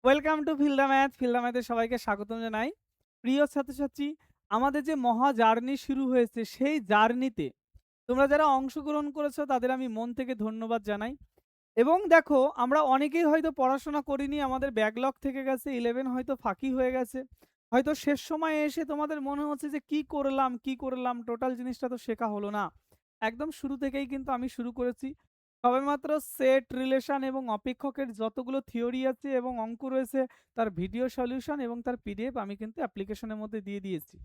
Welcome to feel the math. Feel the ম্যাথে সবাইকে স্বাগতম জানাই। প্রিয় ছাত্রছাত্রী, আমাদের যে মহা জার্নি শুরু হয়েছে, সেই জার্নিতে তোমরা যারা অংশগ্রহণ করেছো তাদের আমি মন থেকে ধন্যবাদ জানাই। এবং দেখো, আমরা অনেকেই হয়তো পড়াশোনা করিনি, আমাদের ব্যাকলগ থেকে গেছে, 11 হয়তো ফাঁকি হয়ে গেছে। হয়তো শেষ সময়ে এসে তোমাদের মনে হচ্ছে যে কি করলাম, টোটাল জিনিসটা তো শেখা হলো না। একদম শুরু থেকেই কিন্তু আমি শুরু করেছি। সবেমাত্র সেট, রিলেশন এবং অপেক্ষকের যতগুলো থিওরি আছে এবং অঙ্ক রয়েছে, তার ভিডিও সলিউশন এবং তার পিডিএফ আমি কিন্তু অ্যাপ্লিকেশনের মধ্যে দিয়ে দিয়েছি।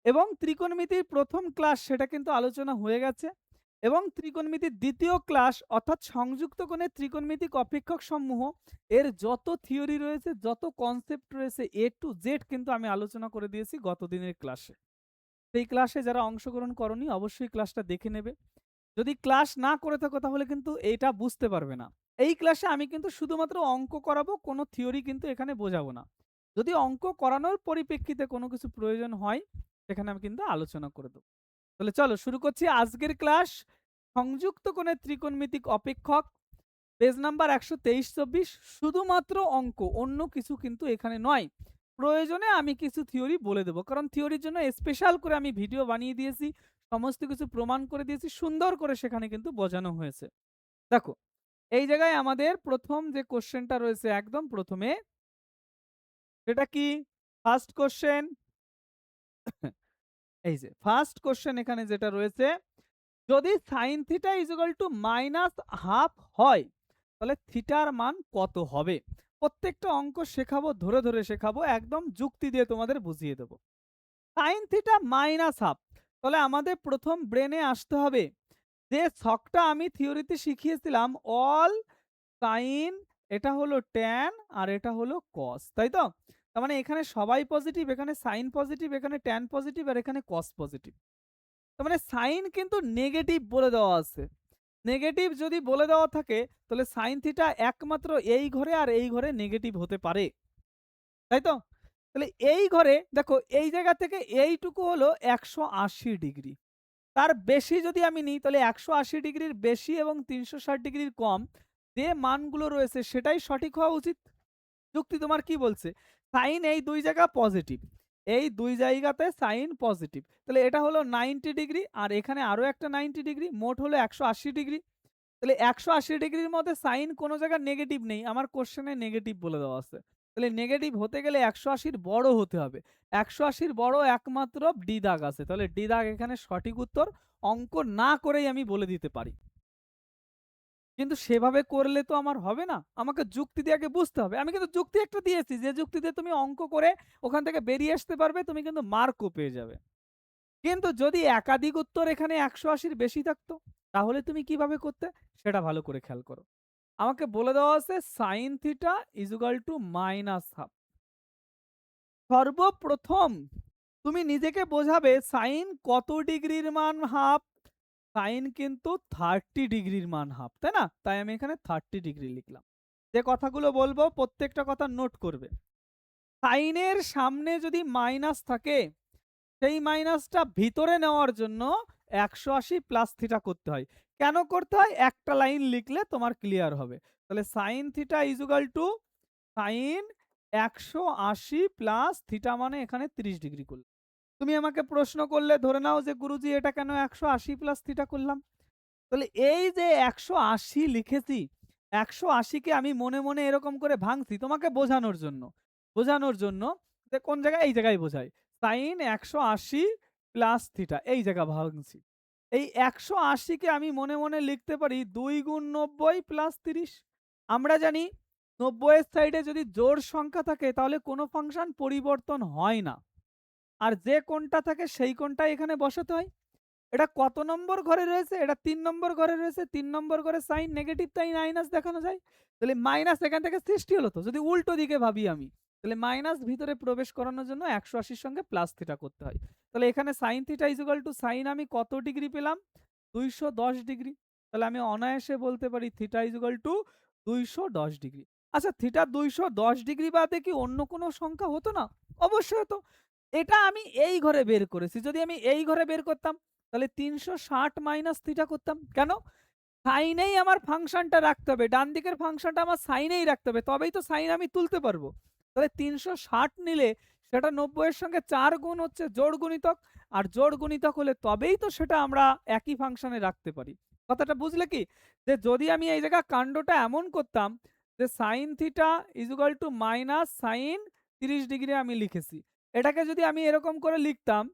এবং ত্রিকোণমিতির ১ম ক্লাস সেটা কিন্তু আলোচনা হয়ে গেছে। এবং ত্রিকোণমিতির ২য় ক্লাস অর্থাৎ সংযুক্ত কোণের ত্রিকোণমিতিক অপেক্ষক সমূহ এর যত থিওরি রয়েছে, যত কনসেপ্ট রয়েছে A to Z কিন্তু আমি আলোচনা করে দিয়েছি গত দিনের ক্লাসে। সেই ক্লাসে যারা অংশগ্রহণ করোনি অবশ্যই ক্লাসটা দেখে নেবে। যদি ক্লাস না করে থাকো তাহলে কিন্তু এইটা বুঝতে পারবে না। এই ক্লাসে আমি কিন্তু শুধুমাত্র অঙ্ক করাবো, কোনো থিওরি কিন্তু এখানে বোঝাবো না। যদি অঙ্ক করানোর পরিপ্রেক্ষিতে কোনো কিছু প্রয়োজন হয়, সেখানে আমি কিন্তু আলোচনা করে দেব। তাহলে চলো শুরু করছি আজকের ক্লাস। সংযুক্ত কোণের ত্রিকোণমিতিক অপেক্ষক, পেজ নাম্বার ১২৩-২৪। শুধুমাত্র অঙ্ক, অন্য কিছু কিন্তু এখানে নয়। প্রয়োজনে আমি কিছু থিওরি বলে দেব, কারণ থিওরির জন্য স্পেশাল করে আমি ভিডিও বানিয়ে দিয়েছি, সমস্ত কিছু প্রমাণ করে দিয়েছি, সুন্দর করে সেখানে কিন্তু বোঝানো হয়েছে। দেখো, এই জায়গায় আমাদের প্রথম যে কোশ্চেনটা রয়েছে একদম প্রথমে, সেটা কি? First question. এই যে ফার্স্ট কোশ্চেন এখানে যেটা রয়েছে, যদি sign theta is equal two minus half হয়, তাহলে থিটার মান কত হবে? প্রত্যেকটা অঙ্ক শেখাবো, ধরে ধরে শেখাবো, একদম যুক্তি দিয়ে তোমাদের বুঝিয়ে দেবো। সাইন থিটা মাইনাস হাফ, তাহলে আমাদের প্রথম ব্রেনে আসতে হবে যে ছকটা আমি থিওরিতে শিখিয়েছিলাম, অল সাইন, এটা হলো ট্যান আর এটা হলো কস, তাই তো? তার মানে এখানে সবাই পজিটিভ, এখানে সাইন পজিটিভ, এখানে ট্যান পজিটিভ আর এখানে কস পজিটিভ। তার মানে সাইন কিন্তু নেগেটিভ বলে দেওয়া আছে। নেগেটিভ যদি বলে দেওয়া থাকে, তাহলে সাইন থিটা একমাত্র এই ঘরে আর এই ঘরে নেগেটিভ হতে পারে, তাই তো? তাহলে এই ঘরে দেখো, এই জায়গা থেকে এইটুকু হলো ১৮০ ডিগ্রি। তার বেশি যদি আমি নিই, তাহলে ১৮০ ডিগ্রির বেশি এবং ৩৬০ ডিগ্রির কম যে মানগুলো রয়েছে সেটাই সঠিক হওয়া উচিত। যুক্তি তোমার কি বলছে? সাইন এই দুই জায়গা পজিটিভ, এই দুই জায়গাতে সাইন পজিটিভ, তাহলে এটা হলো 90 ডিগ্রি আর এখানে আরো একটা 90 ডিগ্রি, মোট হলো ১৮০ ডিগ্রি। তাহলে ১৮০ ডিগ্রির মধ্যে সাইন কোনো জায়গায় নেগেটিভ নেই, আমার কোশ্চেনে নেগেটিভ বলে দেওয়া আছে। তাহলে নেগেটিভ হতে গেলে ১৮০-র বড় হতে হবে। ১৮০-র বড় একমাত্র ডি দাগ আছে, তাহলে ডি দাগ এখানে সঠিক উত্তর। অঙ্ক না করেই আমি বলে দিতে পারি, কিন্তু সেভাবে করলে তো আমার হবে না, আমাকে যুক্তি দিয়ে আগে বুঝতে হবে। আমি কিন্তু যুক্তি একটা দিয়েছি, যে যুক্তি দিয়ে তুমি অঙ্ক করে ওখান থেকে বেরিয়ে আসতে পারবে, তুমি কিন্তু মার্কও পেয়ে যাবে। কিন্তু যদি একাধিক উত্তর এখানে ১৮০-র বেশি থাকতো, তাহলে তুমি কিভাবে করতে, সেটা ভালো করে খেয়াল করো। আমাকে বলে দেওয়া আছে sign theta is equal two minus half. সর্বপ্রথম তুমি নিজেকে বোঝাবে সাইন কত ডিগ্রির মান হাফ। সাইন কিন্তু 30 ডিগ্রির মান হাফ, তাই না? তাই আমি এখানে 30 ডিগ্রি লিখলাম। যে কথাগুলো বলবো প্রত্যেকটা কথা নোট করবে। সাইনের সামনে যদি মাইনাস থাকে, সেই মাইনাসটা ভিতরে নেওয়ার জন্য ১৮০ প্লাস থিটা করতে হয়। কেন করতে হয়? একটা লাইন লিখলে তোমার ক্লিয়ার হবে। তাহলে sine theta is equal to sine ১৮০ plus theta, মানে এখানে ৩০ ডিগ্রি করলে। তুমি আমাকে প্রশ্ন করলে, ধরে নাও যে গুরুজি এটা কেন ১৮০ প্লাস থিটা করলাম? তাহলে এই যে ১৮০ লিখেছি, ১৮০ কে আমি মনে মনে এরকম করে ভাঙছি তোমাকে বোঝানোর জন্য। বোঝানোর জন্য যে কোন জায়গায়, এই জায়গায় বোঝাই। সাইন ১৮০ প্লাস থিটা, এই জায়গা ভাঙছি। এই ১৮০ কে আমি মনে মনে লিখতে পারি ২ গুণ ৯০ প্লাস ৩০। আমরা জানি ৯০ এর সাইডে যদি জোড় সংখ্যা থাকে তাহলে কোনো ফাংশন পরিবর্তন হয় না। আর যে কোণটা থাকে সেই কোণটাই এখানে বসাতে হয়। এটা কত নম্বর ঘরে রয়েছে? এটা ৩ নম্বর ঘরে রয়েছে। ৩ নম্বর ঘরে সাইন নেগেটিভ, তাই মাইনাস দেখানো যায়। তাহলে মাইনাস এখান থেকে সৃষ্টি হলো তো। যদি উল্টো দিকে ভাবি আমি, তাহলে মাইনাস ভিতরে প্রবেশ করানোর জন্য ১৮০ র সঙ্গে প্লাস থিটা করতে হয়। তাহলে এখানে sine theta is equal to sine আমি কত ডিগ্রি পেলাম? ২১০ ডিগ্রি। তাহলে আমি অনায়াসে বলতে পারি theta is equal to ২১০ degree. আচ্ছা, থিটা ২১০ ডিগ্রি বাদে কি অন্য কোনো সংখ্যা হতো না? অবশ্যই হতো। এটা আমি এই ঘরে বের করেছি। যদি আমি এই ঘরে বের করতাম, তাহলে ৩৬০ মাইনাস থিটা করতাম। কেন? সাইনেই আমার ফাংশনটা রাখতে হবে, ডান দিকের ফাংশনটা আমার সাইনেই রাখতে হবে, তবেই তো সাইন আমি তুলতে পারবো। তাহলে 360 নিলে সেটা 90 এর সঙ্গে 4 গুণ হচ্ছে জোড় গুণিতক, আর জোড় গুণিতক হলে তবেই তো সেটা আমরা একই ফাংশনে রাখতে পারি। কথাটা বুঝলে কি? যে যদি আমি এই জায়গা কাণ্ডটা এমন করতাম যে sign theta is equal two minus sine 30 degree আমি লিখেছি, এটাকে যদি আমি এরকম করে লিখতাম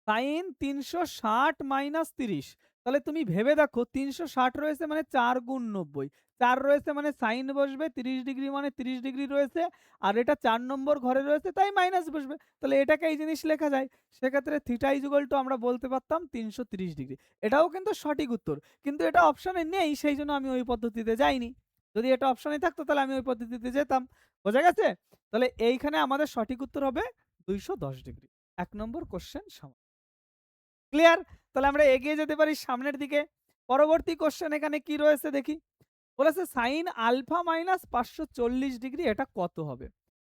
সাইন 360 মাইনাস 30, তাহলে তুমি ভেবে দেখো 360 রয়েছে মানে 4 গুণ 90, 4 রয়েছে মানে সাইন বসবে, 30 ডিগ্রি মানে 30 ডিগ্রি রয়েছে, আর এটা 4 নম্বর ঘরে রয়েছে তাই মাইনাস বসবে। তাহলে এটাকে এই জিনিস লেখা যায়। সেক্ষেত্রে থিটা ইজ ইকুয়াল টু আমরা বলতে পারতাম 330 ডিগ্রি। এটাও কিন্তু সঠিক উত্তর, কিন্তু এটা অপশনে নেই, সেই জন্য আমি ওই পদ্ধতিতে যাইনি। যদি এটা অপশনে থাকতো তাহলে আমি ওই পদ্ধতিতে যেতাম। বোঝা গেছে? তাহলে এইখানে আমাদের সঠিক উত্তর হবে 210 ডিগ্রি। 1 নম্বর কোশ্চেন সমাধান। ক্লিয়ার? তাহলে আমরা এগিয়ে যেতে পারি সামনের দিকে। পরবর্তী কোশ্চেন এখানে কি রয়েছে দেখি। বলেছে সাইন আলফা মাইনাস 540 ডিগ্রি এটা কত হবে?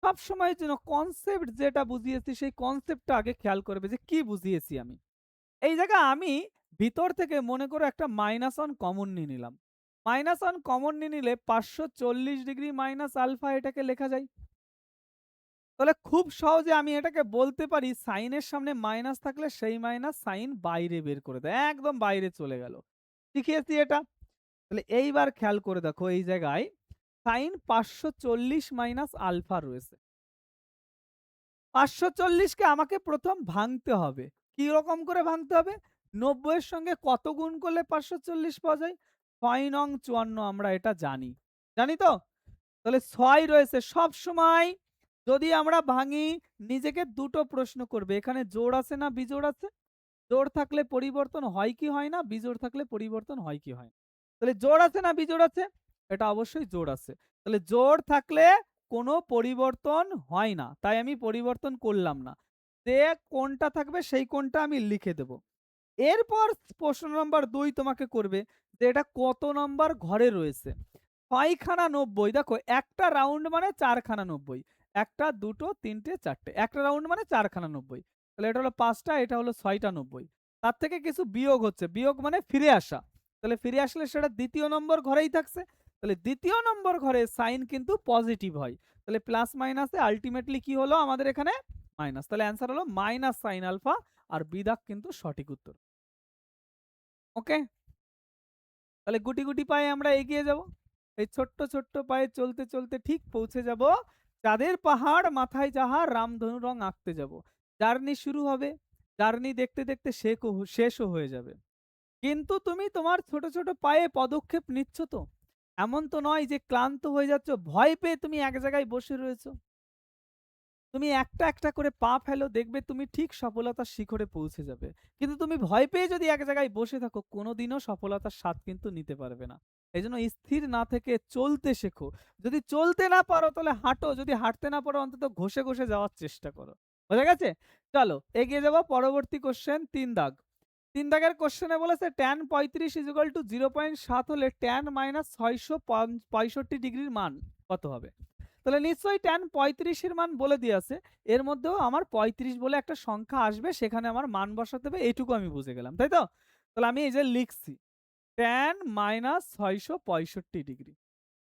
সব সময়ের জন্য কনসেপ্ট যেটা বুঝিয়েছি সেই কনসেপ্টটা আগে খেয়াল করবে যে কি বুঝিয়েছি আমি। এই জায়গায় আমি ভিতর থেকে মনে করো একটা মাইনাস অন কমন নিয়ে নিলাম। মাইনাস অন কমন নিয়ে নিলে 540 ডিগ্রি মাইনাস আলফা এটাকে লেখা যায়। তাহলে খুব সহজে আমি এটাকে বলতে পারি সাইনের সামনে মাইনাস থাকলে সেই মাইনাস সাইন বাইরে বের করে দেয়, একদম বাইরে চলে গেল। শিখিয়েছি এটা। তাহলে এইবার খেয়াল করে দেখো এই জায়গায় সাইন 540 মাইনাস আলফা রয়েছে। 540 কে আমাকে প্রথম ভাঙতে হবে। কি রকম করে ভাঙতে হবে? 90 এর সঙ্গে কত গুণ করলে 540 পাওয়া যায়? 6 নং 54 আমরা এটা জানি। জানি তো? তাহলে 6 রয়েছে। সব সময় যদি আমরা ভাঙি নিজেকে দুটো প্রশ্ন করবে, এখানে জোড় আছে না বিজোড় আছে? জোড় থাকলে পরিবর্তন হয় কি হয় না? বিজোড় থাকলে পরিবর্তন হয় কি হয় না? তাহলে জোড় আছে না বিজোড় আছে? এটা অবশ্যই জোড় আছে। তাহলে জোড় থাকলে কোনো পরিবর্তন হয় না, তাই আমি পরিবর্তন করলাম না। যে কোনটা থাকবে সেই কোনটা আমি লিখে দেব। এরপর প্রশ্ন নম্বর ২ তোমাকে করবে যে এটা কত নম্বর ঘরে রয়েছে। ৬ খানা ৯০, দেখো একটা রাউন্ড মানে ৪ খানা ৯০। ১টা, ২টো, ৩টে, ৪টে। একটা রাউন্ড মানে ৪ খানা ৯০। তাহলে এটা হলো ৫টা, এটা হলো ৬টা ৯০। তার থেকে কিছু বিয়োগ হচ্ছে। বিয়োগ মানে ফিরে আসা। তাহলে ফিরে আসলে সেটা দ্বিতীয় নম্বর ঘরেই থাকছে। তাহলে দ্বিতীয় নম্বর ঘরে সাইন কিন্তু পজিটিভ হয়। তাহলে প্লাস মাইনাসে আল্টিমেটলি কি হলো আমাদের এখানে? মাইনাস। তাহলে অ্যান্সার হলো মাইনাস সাইন আলফা, আর বি দাগ কিন্তু সঠিক উত্তর। ওকে? তাহলে গুটি, গুটি পায়ে আমরা এগিয়ে যাব। এই ছোট্ট, ছোট্ট পায়ে চলতে, চলতে ঠিক পৌঁছে যাব চাঁদের পাহাড় মাথায় যাহার রামধনু রং আঁকতে যাব। জার্নি শুরু হবে, জার্নি দেখতে, দেখতে শেষও হয়ে যাবে। কিন্তু তুমি তোমার ছোট, ছোট পায়ে পদক্ষেপ নিচ্ছ তো? এমন তো নয় যে ক্লান্ত হয়ে যাচ্ছ, ভয় পেয়ে তুমি এক জায়গায় বসে রয়েছো। তুমি একটা, একটা করে পা ফেলো, দেখবে তুমি ঠিক সফলতার শিখরে পৌঁছে যাবে। কিন্তু তুমি ভয় পেয়ে যদি এক জায়গায় বসে থাকো, কোনোদিনও সফলতার স্বাদ কিন্তু নিতে পারবে না। এজন্য স্থির না থেকে চলতে শেখো। যদি চলতে না পারো তাহলে হাঁটো, যদি হাঁটতে না পারো অন্তত ঘষে, ঘষে যাওয়ার চেষ্টা করো। বোঝা গেছে? চলো এগিয়ে যাবো পরবর্তী কোশ্চেন ৩ দাগ। ৩ দাগের কোশ্চেনে বলেছে tan 35 = 0.7 হলে tan - 665 ডিগ্রির মান কত হবে? তাহলে নিশ্চয়ই tan 35 এর মান বলে দিয়েছে। এর মধ্যেও আমার 35 বলে একটা সংখ্যা আসবে, সেখানে আমার মান বসাতে হবে, এইটুকু আমি বুঝে গেলাম। তাই তো? তাহলে আমি এই যে লিখছি tan - 665 ডিগ্রি।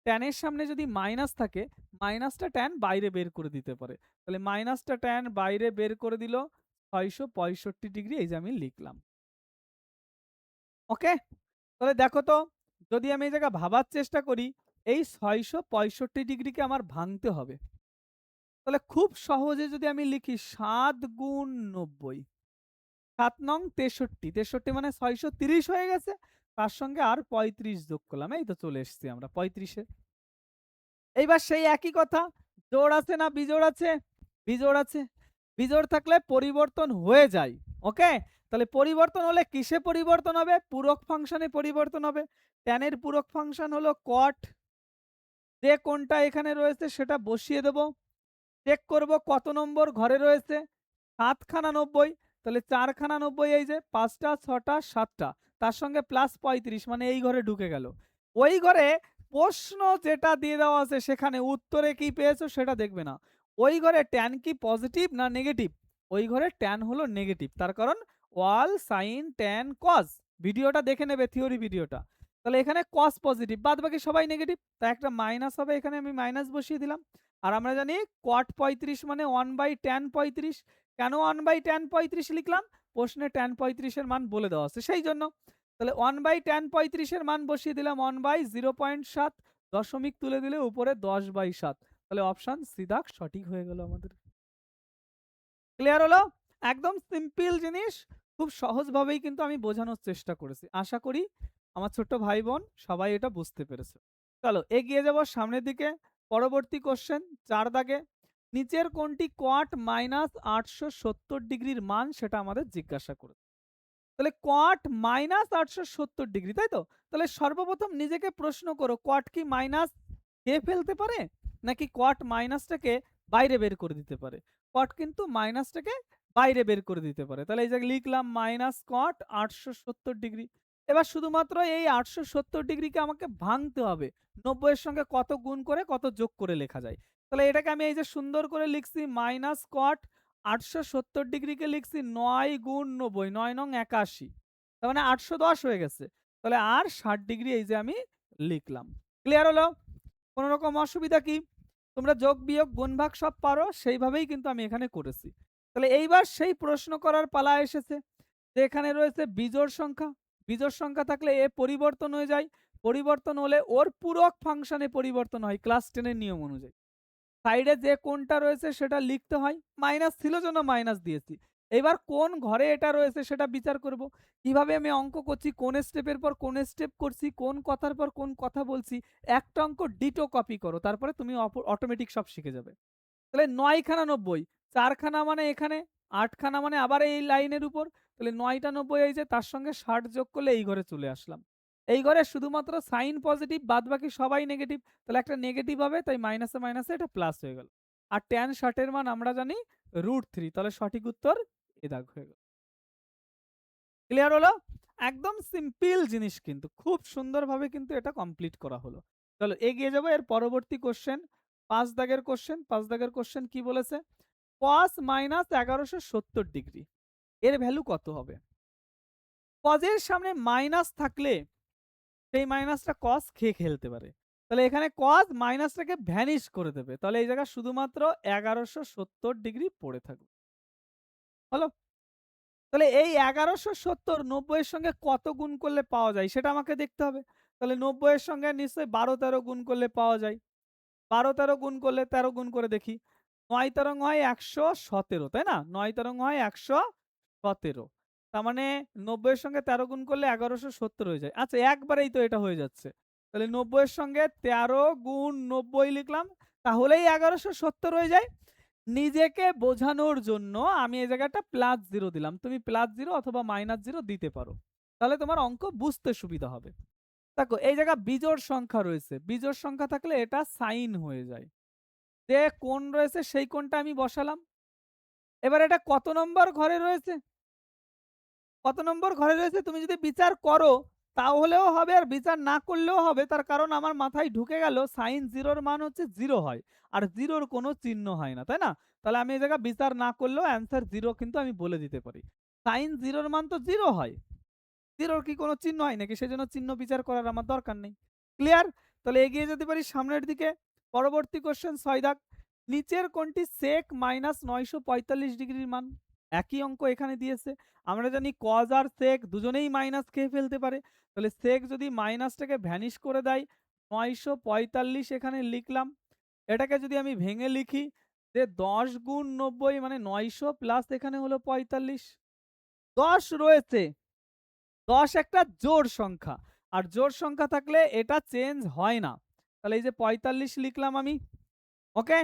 tan এর সামনে যদি মাইনাস থাকে, মাইনাসটা tan বাইরে বের করে দিতে পারে। তাহলে মাইনাসটা tan বাইরে বের করে দিল 665 ডিগ্রি, এই যে আমি লিখলাম। ওকে? তাহলে দেখো তো, যদি আমি এই জায়গায় ভাবার চেষ্টা করি, এই 665 ডিগ্রিকে আমার ভাঙতে হবে। তাহলে খুব সহজে যদি আমি লিখি ৭ গুণ ৯০, ৭ নং ৬৩, ৬৩ মানে ৬৩০ হয়ে গেছে। তার সঙ্গে আর ৩৫ যোগ করলাম। এই তো চলে এসেছি আমরা ৩৫ এ। এইবার সেই একই কথা, জোড় আছে না বিজোড় আছে? বিজোড় আছে। বিজোড় থাকলে পরিবর্তন হয়ে যায়। ওকে? তাহলে পরিবর্তন হলে কিসে পরিবর্তন হবে? পূরক ফাংশনে পরিবর্তন হবে। tan এর পূরক ফাংশন হলো cot। যে কোনটা এখানে রয়েছে সেটা বসিয়ে দেব। চেক করব কত নম্বর ঘরে রয়েছে। ৭ খানা ৯০, তাহলে ৪ খানা ৯০, এই যে ৫টা, ৬টা, ৭টা, তার সঙ্গে প্লাস ৩৫ মানে এই ঘরে ঢুকে গেল। ওই ঘরে প্রশ্ন যেটা দিয়ে দেওয়া আছে সেখানে উত্তরে কি পেয়েছো সেটা দেখবে না। ওই ঘরে ট্যান কি পজিটিভ না নেগেটিভ? ওই ঘরে ট্যান হলো নেগেটিভ, তার কারণ ওয়াল সাইন ট্যান কজ। ভিডিওটা দেখে নেবে, থিওরি ভিডিওটা। তাহলে এখানে কস পজিটিভ, বাদ বাকি সবাই নেগেটিভ, তাই একটা মাইনাস হবে, এখানে আমি মাইনাস বসিয়ে দিলাম। আর আমরা জানি কট 35 মানে 1/tan 35। কেন 1/tan 35 লিখলাম? প্রশ্নে tan 35 এর মান বলে দেওয়া আছে সেই জন্য। তাহলে 1/tan 35 এর মান বসিয়ে দিলাম 1/0.7, দশমিক তুলে দিলে উপরে 10/7। তাহলে অপশন সি দাগ সঠিক হয়ে গেল আমাদের। ক্লিয়ার হলো? একদম সিম্পল জিনিস, খুব সহজভাবেই কিন্তু আমি বোঝানোর চেষ্টা করেছি। আশা করি আমার ছোট্ট ভাই বোন সবাই এটা বুঝতে পেরেছে। চলো এগিয়ে যাব সামনের দিকে। পরবর্তী কোশ্চেন 4 দাগে, নিচের কোনটি কট -870 ডিগ্রির মান সেটা আমাদের জিজ্ঞাসা করে। তাহলে কট -870 ডিগ্রি, তাই তো? তাহলে সর্বপ্রথম নিজেকে প্রশ্ন করো, কট কি মাইনাস খেয়ে ফেলতে পারে? নাকি কট মাইনাসটাকে বাইরে বের করে দিতে পারে? কট কিন্তু মাইনাসটাকে বাইরে বের করে দিতে পারে। তাহলে এই যে লিখলাম মাইনাস কট 870 ডিগ্রি। এবার শুধুমাত্র এই 870 ডিগ্রিকে আমাকে ভাঙতে হবে। 90 এর সঙ্গে কত গুণ করে কত যোগ করে লেখা যায়। তাহলে এটাকে আমি এই যে সুন্দর করে লিখছি মাইনাস কট 870 ডিগ্রিকে লিখছি 9 গুণ 90, 9 নং 81, তার মানে 810 হয়ে গেছে। তাহলে আর 60 ডিগ্রি এই যে আমি লিখলাম। ক্লিয়ার হলো? কোনো রকম অসুবিধা কি? তোমরা যোগ বিয়োগ গুণ ভাগ সব পারো, সেইভাবেই কিন্তু আমি এখানে করেছি। তাহলে এইবার সেই প্রশ্ন করার পালা এসেছে যে এখানে রয়েছে বিজোড় সংখ্যা। বিজোড় সংখ্যা থাকলে এ পরিবর্তন হয়ে যায়, পরিবর্তন হলে ওর পূরক ফাংশনে পরিবর্তন হয় ক্লাস 10 এর নিয়ম অনুযায়ী। সাইডে যে কোণটা রয়েছে সেটা লিখতে হয়, মাইনাস ছিল জন্য মাইনাস দিয়েছি। এবার কোন ঘরে এটা রয়েছে সেটা বিচার করব। কিভাবে আমি অঙ্ক করছি, কোন স্টেপের পর কোন স্টেপ করছি, কোন কথার পর কোন কথা বলছি, একটা অঙ্ক ডিটো কপি করো, তারপরে তুমি অটোমেটিক সব শিখে যাবে। তাহলে 9 খানা 90, 4 খানা মানে এখানে, 8 খানা মানে আবার এই লাইনের উপর, তাহলে 9টা 90 এই যে তার সঙ্গে 60 যোগ করলে এই ঘরে চলে আসলাম। এই ঘরে শুধুমাত্র সাইন পজিটিভ, বাদ বাকি সবাই নেগেটিভ, তাহলে একটা নেগেটিভ হবে, তাই মাইনাসে মাইনাসে এটা প্লাস হয়ে গেল। আর tan 60 এর মান আমরা জানি √3, তাহলে সঠিক উত্তর এ দাগ হয়ে গেল। ক্লিয়ার হলো? একদম সিম্পল জিনিস, কিন্তু খুব সুন্দরভাবে কিন্তু এটা কমপ্লিট করা হলো। চলো এগিয়ে যাবো এর পরবর্তী কোশ্চেন, 5 দাগের কোশ্চেন। 5 দাগের কোশ্চেন কি বলেছে? cos -1170 ডিগ্রি এর ভ্যালু কত হবে? cos এর সামনে মাইনাস থাকলে সেই মাইনাসটা cos খেয়ে ফেলতে পারে। তাহলে এখানে cos মাইনাসটাকে ভ্যানিশ করে দেবে। তাহলে এই জায়গায় শুধুমাত্র 1170 ডিগ্রি পড়ে থাকবে। হলো? তাহলে এই 1170 90 এর সঙ্গে কত গুণ করলে পাওয়া যায় সেটা আমাকে দেখতে হবে। তাহলে 90 এর সঙ্গে নিশ্চয়ই 12-13 গুণ করলে পাওয়া যায়। 12-13 গুণ করলে 13 গুণ করে দেখি। 9 হয় 117, তাই না? 9 হয় 117। তার মানে 90 এর সঙ্গে 13 গুণ করলে 1170 হয়ে যায়। আচ্ছা একবারেই তো এটা হয়ে যাচ্ছে। তাহলে 90 এর সঙ্গে 13 গুণ 90 লিখলাম, তাহলেই 1170 হয়ে যায়। নিজেকে বোঝানোর জন্য আমি এই জায়গাটা +0 দিলাম। তুমি +0 অথবা -0 দিতে পারো। তাহলে তোমার অঙ্ক বুঝতে সুবিধা হবে। দেখো এই জায়গা বিজোড় সংখ্যা রয়েছে। বিজোড় সংখ্যা থাকলে এটা সাইন হয়ে যায়। যে কোণ রয়েছে সেই কোণটা আমি বসালাম। এবার এটা কত নম্বর ঘরে রয়েছে? কত নম্বর ঘরে রয়েছে তুমি যদি বিচার করো তাহলেও হবে, আর বিচার না করলেও হবে। তার কারণ আমার মাথায় ঢুকে গেল সাইন 0 এর মান হচ্ছে 0 হয়, আর 0 এর কোনো চিহ্ন হয় না, তাই না? তাহলে আমি এই জায়গা বিচার না করলেও অ্যান্সার 0 কিন্তু আমি বলে দিতে পারি। সাইন 0 এর মান তো 0 হয়। 0 এর কি কোনো চিহ্ন হয় নাকি? সেজন্য চিহ্ন বিচার করার আমার দরকার নেই। ক্লিয়ার? তাহলে এগিয়ে যেতে পারি সামনের দিকে। পরবর্তী কোশ্চেন 6 দাগ। নিচের কোনটি sec -945 ডিগ্রির মান? একই অঙ্ক এখানে দিয়েছে। আমরা জানি cos আর sec দুজনেই মাইনাস খেয়ে ফেলতে পারে। তাহলে sec যদি মাইনাসটাকে ভ্যানিশ করে দেয়, 945 এখানে লিখলাম। এটাকে যদি আমি ভেঙে লিখি যে 10 গুণ 90 মানে 900 প্লাস এখানে হলো 45। 10 রয়েছে। 10 একটা জোড় সংখ্যা। আর জোড় সংখ্যা থাকলে এটা চেঞ্জ হয় না। তাহলে এই যে 45 লিখলাম আমি। ওকে?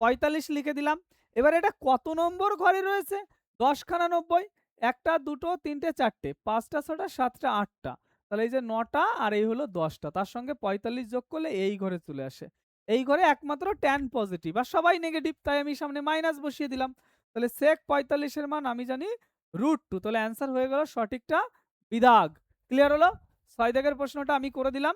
45 লিখে দিলাম। এবার এটা কত নম্বর ঘরে রয়েছে? 10 খানা 90, 1টা 2টো 3টে 4টে, 5টা 6টা 7টা 8টা। তাহলে এই যে 9টা আর এই হলো 10টা। তার সঙ্গে 45 যোগ করলে এই ঘরে চলে আসে। এই ঘরে একমাত্র tan পজিটিভ আর সবাই নেগেটিভ, তাই আমি সামনে মাইনাস বসিয়ে দিলাম। তাহলে sec 45 এর মান আমি জানি √2। তাহলে অ্যান্সার হয়ে গেল সঠিকটা বিদাগ। ক্লিয়ার হলো? 6 দাগের প্রশ্নটা আমি করে দিলাম।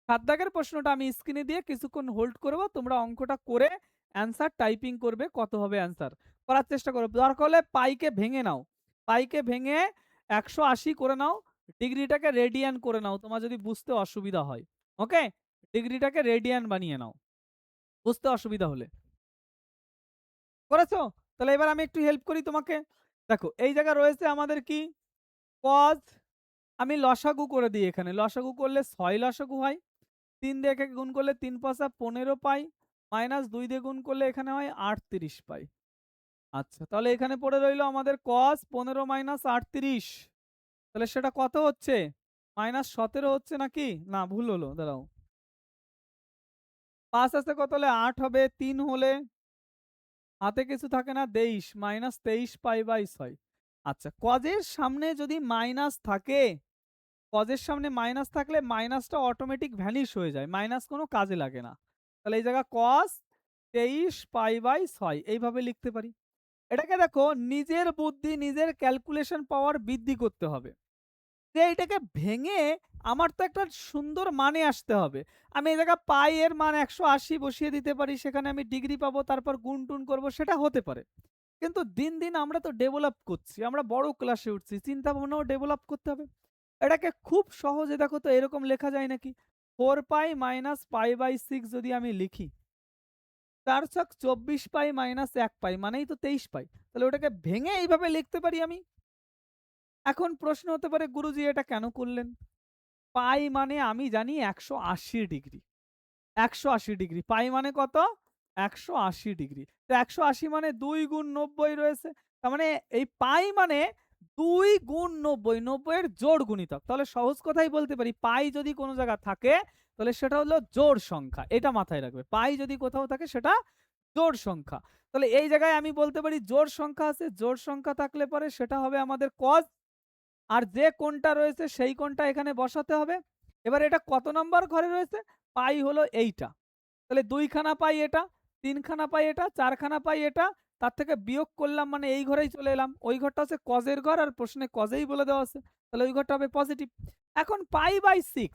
7 দাগের প্রশ্নটা আমি স্ক্রিনে দিয়ে কিছুক্ষণ হোল্ড করব। তোমরা অঙ্কটা করে অ্যান্সার টাইপিং করবে, কত হবে অ্যান্সার করার চেষ্টা করো। দরকার হলে পাইকে ভেঙে নাও, পাইকে ভেঙে 180 করে নাও, ডিগ্রিটাকে রেডিয়ান করে নাও তোমার যদি বুঝতে অসুবিধা হয়। ওকে, ডিগ্রিটাকে রেডিয়ান বানিয়ে নাও বুঝতে অসুবিধা হলে। করেছো? তাহলে এবার আমি একটু হেল্প করি তোমাকে। দেখো এই জায়গা রয়েছে আমাদের কি কজ, আমি লসাগু করে দিই, এখানে লসাগু করলে 6 লসাগু হয়, 3 দিয়ে একে গুণ করলে 3 পাঁচা 15 পাই, মাইনাস 2 দিয়ে গুণ করলে এখানে হয় 38 পাই। আচ্ছা, তাহলে এখানে পড়ে রইল আমাদের cos 15 মাইনাস 38, তাহলে সেটা কত হচ্ছে? মাইনাস 17 হচ্ছে নাকি? না, ভুল হলো, দাঁড়াও। 5 আছে কত হলে 8 হবে, 3 হলে হাতে কিছু থাকে না, 23 মাইনাস 23 পাই বাই 6। আচ্ছা, কজের সামনে যদি মাইনাস থাকে, কজের সামনে মাইনাস থাকলে মাইনাসটা অটোমেটিক ভ্যানিশ হয়ে যায়, মাইনাস কোনো কাজে লাগে না। তাহলে এই জায়গা cos 23 পাই বাই 6 এইভাবে লিখতে পারি। এটাকে দেখো নিজের বুদ্ধি, নিজের ক্যালকুলেশন পাওয়ার বৃদ্ধি করতে হবে। যে এটাকে ভেঙে আমার তো একটা সুন্দর মানে আসতে হবে। আমি এই জায়গায় পাই এর মান 180 বসিয়ে দিতে পারি, সেখানে আমি ডিগ্রি পাবো, তারপর গুণ টুন করবো, সেটা হতে পারে। কিন্তু দিন দিন আমরা তো ডেভেলপ করছি, আমরা বড় ক্লাসে উঠছি, চিন্তা ভাবনাও ডেভেলপ করতে হবে। এটাকে খুব সহজে দেখো তো এরকম লেখা যায় নাকি, 4 পাই মাইনাস পাই বাই 6 যদি আমি লিখি, 4 ছক 24 পাই মাইনাস 1 পাই মানেই তো 23 পাই। তাহলে ওটাকে ভেঙে এইভাবে লিখতে পারি আমি। এখন প্রশ্ন হতে পারে, গুরুজি এটা কেন করলেন? পাই মানে আমি জানি 180 ডিগ্রি, 180 ডিগ্রি, পাই মানে কত? 180 ডিগ্রি। তো 180 মানে 2 গুণ 90 রয়েছে, তার মানে এই পাই মানে 2 গুণ 90, 90 এর জোড় গুণিতক। তাহলে সহজ কথাই বলতে পারি, পাই যদি কোনো জায়গা থাকে তাহলে সেটা হলো জোড় সংখ্যা, এটা মাথায় রাখবে। পাই যদি কোথাও থাকে সেটা জোড় সংখ্যা। তাহলে এই জায়গায় আমি বলতে পারি জোড় সংখ্যা আছে, জোড় সংখ্যা থাকলে পরে সেটা হবে আমাদের cos, আর যে কোণটা রয়েছে সেই কোণটা এখানে বসাতে হবে। এবার এটা কত নম্বর ঘরে রয়েছে? পাই হলো এইটা, তাহলে 2 খানা পাই এটা, 3 খানা পাই এটা, 4 খানা পাই এটা, তার থেকে বিয়োগ করলাম মানে এই ঘরেই চলে এলাম। ওই ঘরটা হচ্ছে কজের ঘর, আর প্রশ্নে কজেই বলে দেওয়া আছে, তাহলে ওই ঘরটা হবে পজিটিভ। এখন পাই বাই 6,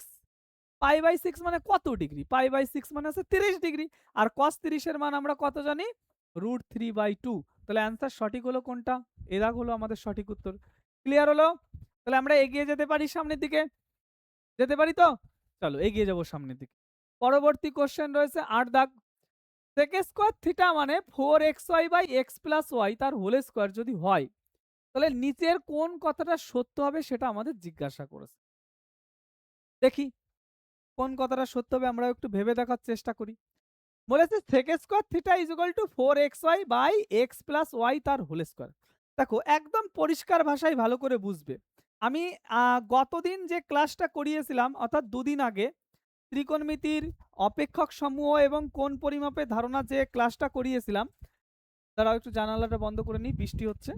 পাই বাই 6 মানে কত ডিগ্রি? পাই বাই 6 মানে হচ্ছে 30 ডিগ্রি, আর cos 30 এর মান আমরা কত জানি? √3/2। তাহলে অ্যান্সার সঠিক হলো কোনটা? এরা হলো আমাদের সঠিক উত্তর। ক্লিয়ার হলো? তাহলে আমরা এগিয়ে যেতে পারি সামনের দিকে, যেতে পারি তো? চলো এগিয়ে যাবো সামনের দিকে। পরবর্তী কোশ্চেন রয়েছে 8 দাগ। sec স্কয়ার থিটা মানে 4xy by x plus y তার হোল স্কয়ার যদি হয়, তাহলে নিচের কোন কথাটা সত্য হবে সেটা আমাদের জিজ্ঞাসা করেছে। দেখি কোন কথাটা সত্য হবে, আমরা একটু ভেবে দেখার চেষ্টা করি। বলেছে sec square theta is equal to 4xy by x plus y তার হোল স্কয়ার। দেখো একদম পরিষ্কার ভাষায় ভালো করে বুঝবে। আমি গতদিন যে ক্লাসটা করিয়েছিলাম, অর্থাৎ দুদিন আগে, ত্রিকোণমিতির অপেক্ষক সমূহ এবং কোণ পরিমাপের ধারণা যে ক্লাসটা করিয়েছিলাম, দাঁড়াও একটু জানালাটা বন্ধ করে নিই, বৃষ্টি হচ্ছে।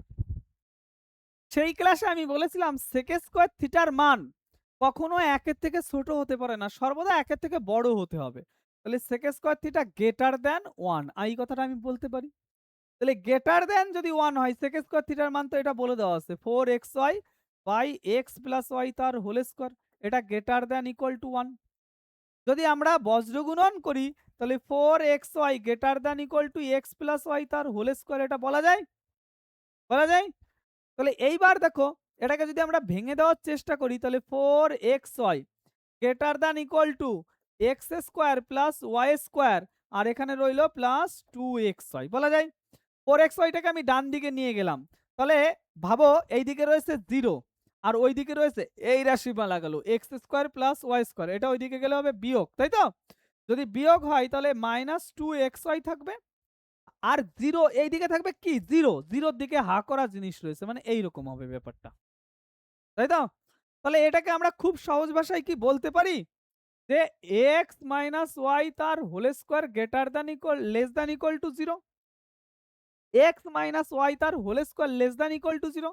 সেই ক্লাসে আমি বলেছিলাম sec স্কয়ার থিটার মান কখনো 1 এর থেকে ছোট হতে পারে না, সর্বদা 1 এর থেকে বড় হতে হবে। তাহলে sec square theta greater than 1, এই কথাটা আমি বলতে পারি। তাহলে গ্রেটার দ্যান যদি 1 হয়, sec স্কয়ার থিটার মান তো এটা বলে দেওয়া আছে 4xy by x plus y তার হোল স্কয়ার, এটা গ্রেটার দ্যান ইকুয়াল টু 1। যদি আমরা বজ্রগুণন করি তাহলে 4xy greater than equal to x plus y তার হোল স্কয়ার, এটা বলা যায়? বলা যায়? তাহলে এইবার দেখো এটাকে যদি আমরা ভেঙে দেওয়ার চেষ্টা করি, তাহলে 4xy greater than equal to x square plus y square, আর এখানে রইল প্লাস 2xy, বলা যায়? 4xyটাকে আমি ডান দিকে নিয়ে গেলাম, তাহলে ভাবো এই দিকে রয়েছে 0 আর ওই দিকে রয়েছে এই রাশিমালা গেল x square plus y square, এটা ওই দিকে গেলে হবে বিয়োগ, তাই তো? যদি বিয়োগ হয় তাহলে মাইনাস 2xy থাকবে, আর 0 এই দিকে থাকবে কি 0, 0 দিকে হা করা জিনিস রয়েছে, মানে এইরকম হবে ব্যাপারটা, তাই তো? তাহলে এটাকে আমরা খুব সহজ ভাষায় কি বলতে পারি, যে x মাইনাস y তার whole square greater than equal less than equal to 0, x minus y তার whole square less than equal to 0।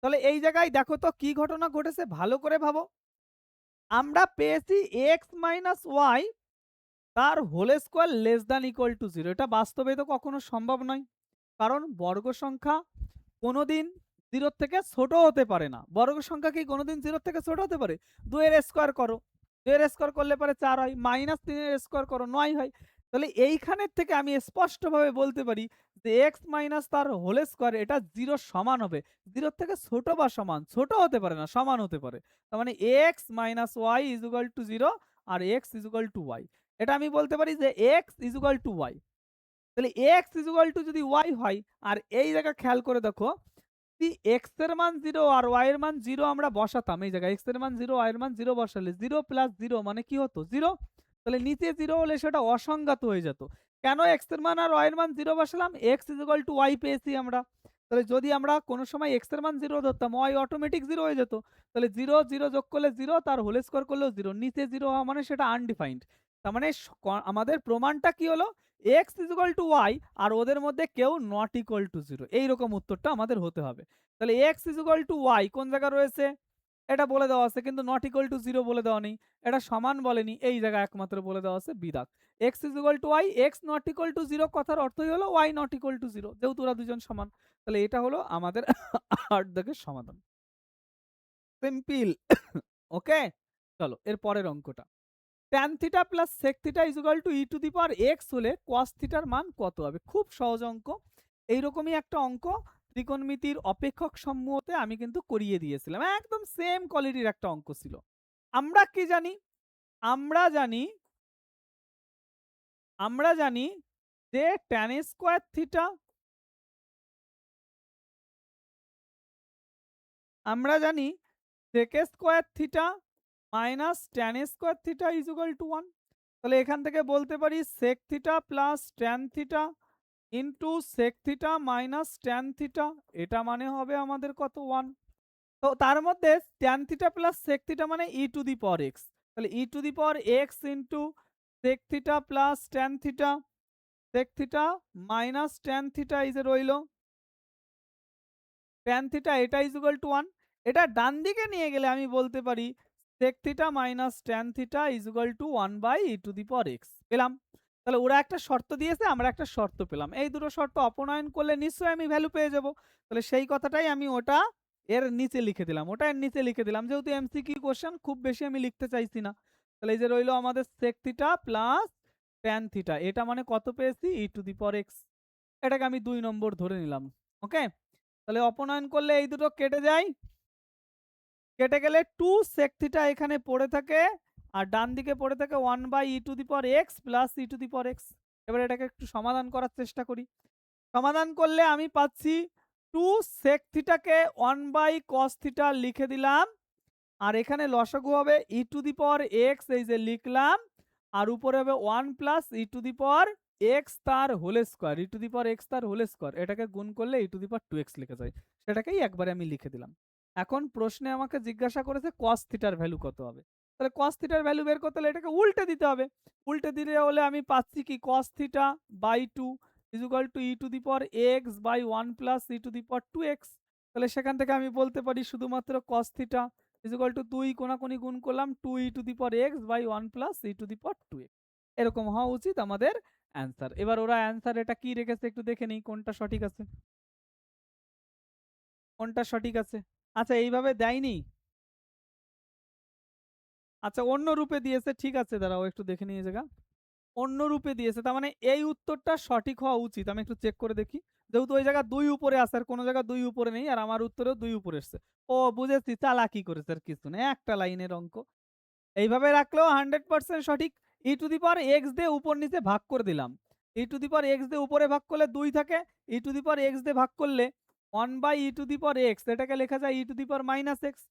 তাহলে এই জায়গায় দেখো তো কি ঘটনা ঘটেছে, ভালো করে ভাবো। আমরা পেয়েছি x মাইনাস y তার whole square less than equal to 0, এটা বাস্তবে তো কখনো সম্ভব নয়, কারণ বর্গ সংখ্যা কোনোদিন 0 থেকে ছোট হতে পারে না। বর্গ সংখ্যা কি কোনোদিন 0 থেকে ছোট হতে পারে? 2 এর স্কয়ার করো, 2 এর স্কয়ার করলে পরে 4 হয়, -3 এর স্কয়ার করো 9 হয়। তাহলে এইখানের থেকে আমি স্পষ্টভাবে বলতে পারি যে এক্স মাইনাস তার হোল স্কোয়ার এটা 0 সমান হবে। 0 থেকে ছোট বা সমান, ছোট হতে পারে না, সমান হতে পারে। তার মানে x minus y is equal to 0 আর x is equal to y. এটা আমি বলতে পারি যে x is equal to y. তাহলে এক্স ইজ ইকুয়াল টু যদি ওয়াই হয়, আর এই জায়গা খেয়াল করে দেখো, যদি এক্স এর মান 0 আর ওয়াই এর মান 0 আমরা বসাতাম, এই জায়গায় এক্স এর মান 0 ওয়াই এর মান 0 বসালে 0 প্লাস 0 মানে কি হতো 0। তাহলে নিচে 0 হলে সেটা অসংজ্ঞাত হয়ে যেত। কেন এক্স এর মান আর ওয়াই এর মান 0 বসালাম? X is equal to y পেয়েছি আমরা। তাহলে যদি আমরা কোনো সময় এক্স এর মান 0 ধরতাম, ওয়াই অটোমেটিক 0 হয়ে যেত। তাহলে 0 0 যোগ করলে 0, তার হোল স্কোয়ার করলেও 0, নিচে 0 হওয়া মানে সেটা আনডিফাইন্ড। তার মানে আমাদের প্রমাণটা কি হলো? X is equal to y আর ওদের মধ্যে কেউ নট ইকুয়াল টু 0, এইরকম উত্তরটা আমাদের হতে হবে। তাহলে x is equal to y কোন জায়গায় রয়েছে এটা বলে দেওয়া আছে, কিন্তু নট ইকুয়াল টু 0 বলে দেওয়া নেই। এটা সমান বলেনি, এই জায়গায় একমাত্র বলে দেওয়া আছে বিদাত। X is equal to y, x not equal to 0 কথার অর্থই হলো ওয়াই নট ইকুয়াল টু 0, যেহেতু ওরা দুজন সমান। তাহলে এটা হলো আমাদের 8 দাগের সমাধান। সিম্পল। ওকে, চলো এর পরের অঙ্কটা। tan theta plus sec theta is equal to e to the power x হলে cos থিটার মান কত হবে? খুব সহজ অঙ্ক। এইরকমই একটা অঙ্ক ত্রিকোণমিতির অপেক্ষক সমূহতে আমি কিন্তু করিয়ে দিয়েছিলাম, একদম সেম কোয়ালিটির একটা অঙ্ক ছিল। আমরা কি জানি? আমরা জানি যে tan স্কোয়ার থিটা, আমরা জানি sec square theta minus tan square theta is equal to 1। তাহলে এখান থেকে বলতে পারি sec theta plus tan theta into sec theta minus tan theta, এটা মানে হবে আমাদের কত 1। তো তার মধ্যে tan theta plus sec theta মানে e to the power x, তাহলে e to the power x into sec theta plus tan theta, sec theta minus tan theta এই যে রইল tan থিটা, এটা ইজ ইকুয়াল টু 1। এটা ডান দিকে নিয়ে গেলে আমি বলতে পারি sec theta minus tan theta is equal to 1 by e to the power x পেলাম। তাহলে ওরা একটা শর্ত দিয়েছে, আমরা একটা শর্ত পেলাম, এই দুটো শর্ত অপনয়ন করলে নিশ্চয়ই আমি ভ্যালু পেয়ে যাব। তাহলে সেই কথাটাই আমি ওটা এর নিচে লিখে দিলাম, ওটা এর নিচে লিখে দিলাম, যেহেতু এমসিকিউ কোশ্চেন খুব বেশি আমি লিখতে চাইছি না। তাহলে এই যে রইলো আমাদের sec theta plus tan theta, এটা মানে কত পেয়েছি e to the power x, এটাকে আমি 2 নম্বর ধরে নিলাম। ওকে, তাহলে অপনয়ন করলে এই দুটো কেটে যায়, কেটে গেলে 2 sec থিটা এখানে পড়ে থাকে, আর ডান দিকে পড়ে থাকে 1 by e to the power x প্লাস e to the power x। এবার এটাকে একটু সমাধান করার চেষ্টা করি। সমাধান করলে আমি পাচ্ছি 2 sec থিটাকে 1 বাই cos থিটা লিখে দিলাম, আর এখানে লসাগু হবে e to the power x, এই যে লিখলাম, আর উপরে হবে 1 plus e to the power x তার whole square, e to the power x তার হোল স্কয়ার, এটাকে গুণ করলে e to the power 2x লিখে যায়, সেটাকেই একবারে আমি লিখে দিলাম। এখন প্রশ্নে আমাকে জিজ্ঞাসা করেছে cos থিটার ভ্যালু কত হবে। তাহলে cos থিটার ভ্যালু বের করতে হলে এটাকে উল্টে দিতে হবে। উল্টে দিলে হলে আমি পাচ্ছি কি cos theta by 2 is equal to e to the power x by 1 plus e to the power 2x। তাহলে সেখান থেকে আমি বলতে পারি শুধুমাত্র cos theta is equal to 2 কোনাকুনি গুণ করলাম 2 e to the power x by 1 plus e to the power 2x, এরকম হওয়া উচিত আমাদের অ্যান্সার। এবার ওরা অ্যান্সার এটা কি রেখেছে একটু দেখে নিই কোনটা সঠিক আছে, কোনটা সঠিক আছে। আচ্ছা এইভাবে দেয়নি, আচ্ছা অন্য রূপে দিয়েছে, ঠিক আছে দাঁড়াও একটু দেখে নিই এই জায়গা, অন্য রূপে দিয়েছে, তার মানে এই উত্তরটা সঠিক হওয়া উচিত। আমি একটু চেক করে দেখি, যেহেতু ওই জায়গা 2 উপরে আছে আর কোনো জায়গা 2 উপরে নেই, আর আমার উত্তরেও 2 উপরে এসছে। ও বুঝেছি, চালাকি করেছে আর কিছু নেই, একটা লাইনের অঙ্ক। এইভাবে রাখলেও 100% সঠিক। ই টু দি পাওয়ার এক্স দিয়ে উপর নিচে ভাগ করে দিলাম, ই টু দি পাওয়ার এক্স দিয়ে উপরে ভাগ করলে 2 থাকে, ই টু দি পাওয়ার এক্স দিয়ে ভাগ করলে 1 by e to the power x, এটাকে লেখা যায় e to the power minus x.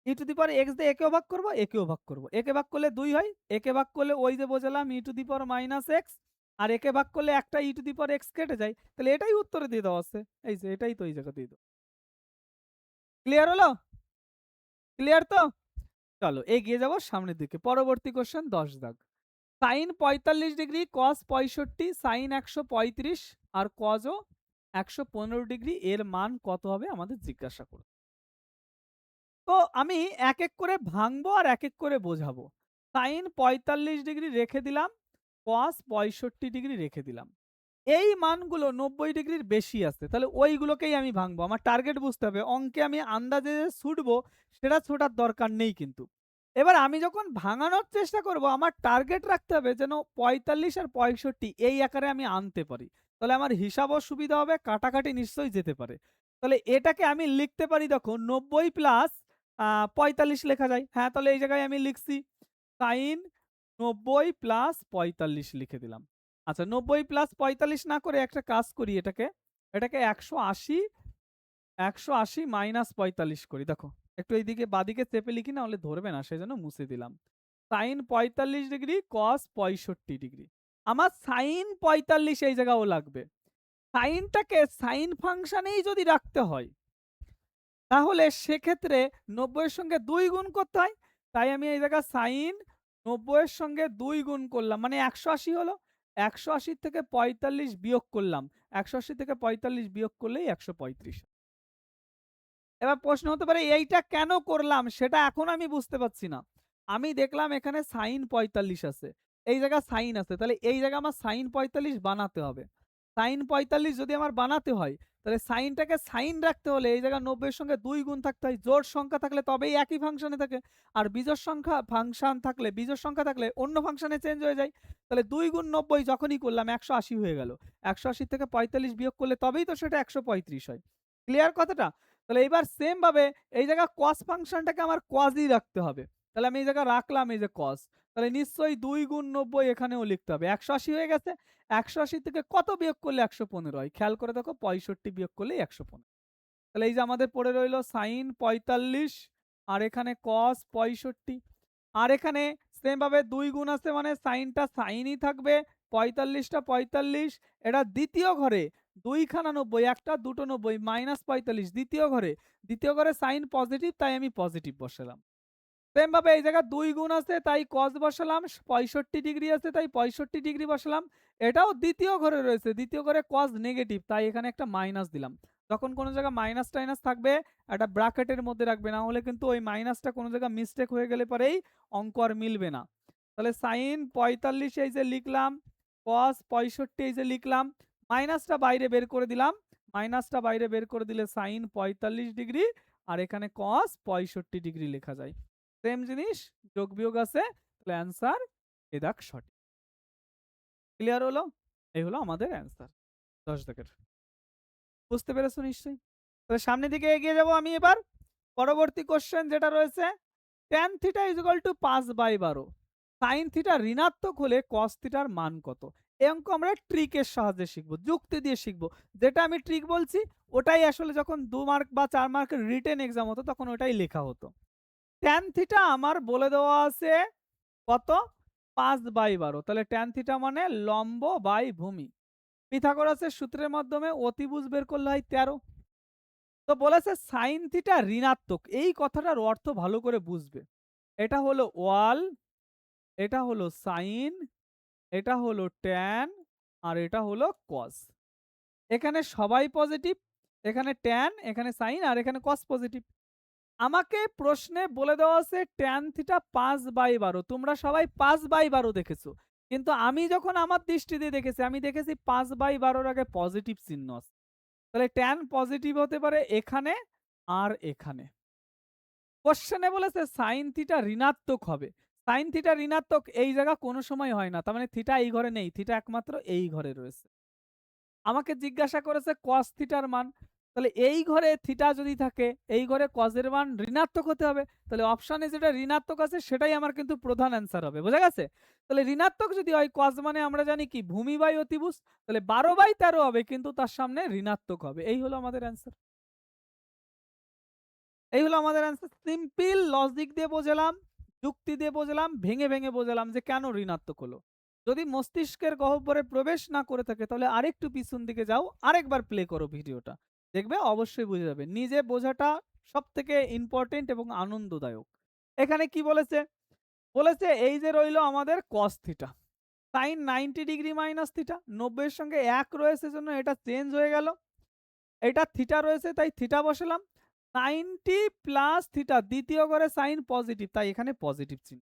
E to the power x দিয়ে একেও ভাগ করবো, একেও ভাগ করবো, একে ভাগ করলে 2 হয়, একে ভাগ করলে ওই যে বোঝালাম e to the power minus x, আর একে ভাগ করলে একটা ই টু দি পাওয়ার এক্স কেটে যায়, তাহলে এটাই উত্তরে দিয়ে দেওয়া আছে, এই যে এটাই তো এই জায়গা দিয়ে দাও। ক্লিয়ার হলো? ক্লিয়ার তো? চলো এগিয়ে যাব সামনের দিকে। পরবর্তী কোশ্চেন 10 দাগ। সাইন 45 ডিগ্রি, কস 65, সাইন 135 আর কজও 115 ডিগ্রি, এর মান কত হবে আমাদের জিজ্ঞাসা করো। তো আমি এক এক করে ভাঙবো আর এক এক করে বোঝাবো। সাইন 45 ডিগ্রি রেখে দিলাম, কস 65 ডিগ্রি রেখে দিলাম। এই মানগুলো 90 ডিগ্রির বেশি আছে, তাহলে ওইগুলোকেই আমি ভাঙবো। আমার টার্গেট বুঝতে হবে, অঙ্কে আমি আন্দাজে ছুটবো সেটা ছোটার দরকার নেই কিন্তু। এবার আমি যখন ভাঙানোর চেষ্টা করব আমার টার্গেট রাখতে হবে যেন ৪৫ আর ৬৫ এই আকারে আমি আনতে পারি। তাহলে আমার হিসাবও সুবিধা হবে, কাটাকাটি নিশ্চয়ই যেতে পারে। তাহলে এটাকে আমি লিখতে পারি, দেখো ৯০ প্লাস ৪৫ লেখা যায়। হ্যাঁ, তাহলে এই জায়গায় আমি লিখছি sin ৯০ প্লাস ৪৫ লিখে দিলাম। আচ্ছা, ৯০ প্লাস ৪৫ না করে একটা কাজ করি, এটাকে ১৮০ মাইনাস ৪৫ করি। দেখো একটু এইদিকে বাঁদিকে চেপে লিখি, না হলে ধরবে না, সেজন্য মুছে দিলাম। Sine ৪৫ degree cos ৬৫ degree. আমার সাইন ৪৫ এই জায়গাও লাগবে। সাইনটাকে সাইন ফাংশনেই যদি রাখতে হয় তাহলে সেক্ষেত্রে ৯০ এর সঙ্গে ২ গুণ করতে হয়। তাই আমি এই জায়গায় সাইন ৯০ এর সঙ্গে ২ গুণ করলাম, মানে ১৮০ হলো। ১৮০ থেকে ৪৫ বিয়োগ করলাম। ১৮০ থেকে ৪৫ বিয়োগ করলেই ১৩৫। এবার প্রশ্ন হতে পারে এইটা কেন করলাম সেটা এখন আমি বুঝতে পারছি না। আমি দেখলাম এখানে সাইন ৪৫ আছে, এই জায়গা সাইন আছে, তাহলে এই জায়গা আমার সাইন ৪৫ বানাতে হবে। সাইন ৪৫ যদি আমার বানাতে হয় তাহলে সাইনটাকে সাইন রাখতে হলে এই জায়গা ৯০ এর সঙ্গে ২ গুণ থাকতে হয়। জোড় সংখ্যা থাকলে তবেই একই ফাংশনে থাকে, আর বিজোড় সংখ্যা বিজোড় সংখ্যা থাকলে অন্য ফাংশনে চেঞ্জ হয়ে যায়। তাহলে ২ গুণ ৯০ যখনই করলাম ১৮০ হয়ে গেল। ১৮০ থেকে ৪৫ বিয়োগ করলে তবেই তো সেটা ১৩৫ হয়। ক্লিয়ার কথাটা? তাহলে এইবার সেম ভাবে এই জায়গা cos ফাংশনটাকে আমার cosই রাখতে হবে। তাহলে আমি এই জায়গা রাখলাম এই যে cos। তাহলে নিশ্চয়ই ২ গুণ ৯০ এখানেও লিখতে হবে। ১৮০ হয়ে গেছে। ১৮০ থেকে কত বিয়োগ করলে ১১৫ হয়? খেয়াল করে দেখো, ৬৫ বিয়োগ করলেই ১১৫। তাহলে এই যে আমাদের পড়ে রইল sin ৪৫ আর এখানে cos ৬৫। আর এখানে সেম ভাবে ২ গুণ আছে মানে সাইনটা সাইনই থাকবে। ৪৫টা ৪৫, এটা দ্বিতীয় ঘরে ২ খানা ৯০, একটা দুটো ৯০ মাইনাস ৪৫ দ্বিতীয় ঘরে সাইন পজিটিভ তাই আমি পজিটিভ বসালাম। সেম ভাবে এই জায়গায় ২ গুণ আছে তাই cos বসালাম, ৬৫ ডিগ্রি আছে তাই ৬৫ ডিগ্রি বসালাম। এটাও দ্বিতীয় ঘরে রয়েছে, দ্বিতীয় ঘরে cos নেগেটিভ তাই এখানে একটা মাইনাস দিলাম। যখন কোনো জায়গায় মাইনাস টাইনাস থাকবে একটা ব্র্যাকেটের মধ্যে রাখবে, না হলে কিন্তু ওই মাইনাসটা কোনো জায়গায় মিস্টেক হয়ে গেলে পরেই অঙ্ক আর মিলবে না। তাহলে sin ৪৫ এই যে লিখলাম, cos ৬৫ এই যে লিখলাম, মাইনাসটা বাইরে বের করে দিলাম। মাইনাসটা বাইরে বের করে দিলে sin ৪৫ ডিগ্রি আর এখানে cos ৬৫ ডিগ্রি লেখা যায়। সেম জিনিস, যোগ বিয়োগ আছে, তাহলে অ্যান্সার এ দাগ সঠিক। ক্লিয়ার হলো? এই হলো আমাদের অ্যান্সার ১০ দাগের। বুঝতে পেরেছো নিশ্চয়ই? তাহলে সামনের দিকে এগিয়ে যাব আমি এবার। পরবর্তী কোশ্চেন যেটা রয়েছে, tan θ = ৫/১২। sin θ ঋণাত্মক হলে cos θ র মান কত? এই অঙ্ক আমরা ট্রিকের সাহায্যে শিখব, যুক্তি দিয়ে শিখব। যেটা আমি ট্রিক বলছি ওটাই আসলে যখন ২ মার্ক বা ৪ মার্কের রিটেন এক্সাম হতো তখন ওটাই লেখা হতো। tan θ আমার বলে দেওয়া আছে কত? ৫/১২। তাহলে tan θ মানে লম্ব বাই ভূমি। পিথাগোরাসের সূত্রের মাধ্যমে অতিভুজ বের করলে হয় ১৩। তো বলেছে sin θ ঋণাত্মক। এই কথাটার অর্থ ভালো করে বুঝবে। এটা হলো ওয়াল, এটা হলো সাইন, এটা হলো ট্যান আর এটা হলো কস। এখানে সবাই পজিটিভ, এখানে ট্যান, এখানে সাইন আর এখানে কস পজিটিভ। আমাকে প্রশ্নে বলে দেওয়া আছে tan θ ৫/১২। তোমরা সবাই ৫/১২ দেখেছো, কিন্তু আমি যখন আমার দৃষ্টি দিয়ে দেখেছি আমি দেখেছি ৫/১২ আগে পজিটিভ চিহ্ন আছে। তাহলে ট্যান পজিটিভ হতে পারে এখানে আর এখানে। কোশ্চেনে বলেছে সাইন থিটা ঋণাত্মক হবে। সাইন থিটা ঋণাত্মক এই জায়গা কোনো সময় হয় না, তার মানে থিটা এই ঘরে নেই, থিটা একমাত্র এই ঘরে রয়েছে। আমাকে জিজ্ঞাসা করেছে cos থিটার মান, তাহলে এই ঘরে থিটা যদি থাকে এই ঘরে cos এর মান ঋণাত্মক হতে হবে। তাহলে অপশনে যেটা ঋণাত্মক আছে সেটাই আমার কিন্তু প্রধান অ্যান্সার হবে, বোঝা গেছে? তাহলে ঋণাত্মক যদি হয় cos মানে আমরা জানি কি ভূমি বাই অতিভুজ, তাহলে ১২/১৩ হবে কিন্তু তার সামনে ঋণাত্মক হবে। এই হলো আমাদের অ্যান্সার। এই হলো আমাদের অ্যান্সার। সিম্পল লজিক দিয়ে বোঝালাম, যুক্তি দিয়ে বোঝালাম, ভেঙে ভেঙে বোঝালাম যে কেন ঋণাত্মক হলো। যদি মস্তিষ্কের গহ্বরে প্রবেশ না করে থাকে তাহলে আরেকটু পিছন দিকে যাও, আরেকবার প্লে করো ভিডিওটা, দেখবে অবশ্যই বুঝে যাবে। নিজে বোঝাটা সব থেকে ইম্পর্টেন্ট এবং আনন্দদায়ক। এখানে কি বলেছে? বলেছে এই যে রইল আমাদের cos theta, sin 90 degree minus theta, ৯০ এর সঙ্গে ১ রয়েছে জন্য এটা চেঞ্জ হয়ে গেল। এটা থিটা রয়েছে তাই থিটা বসালাম। 90 প্লাস থিটা, দ্বিতীয় ঘরে সাইন পজিটিভ তাই এখানে পজিটিভ চিহ্ন।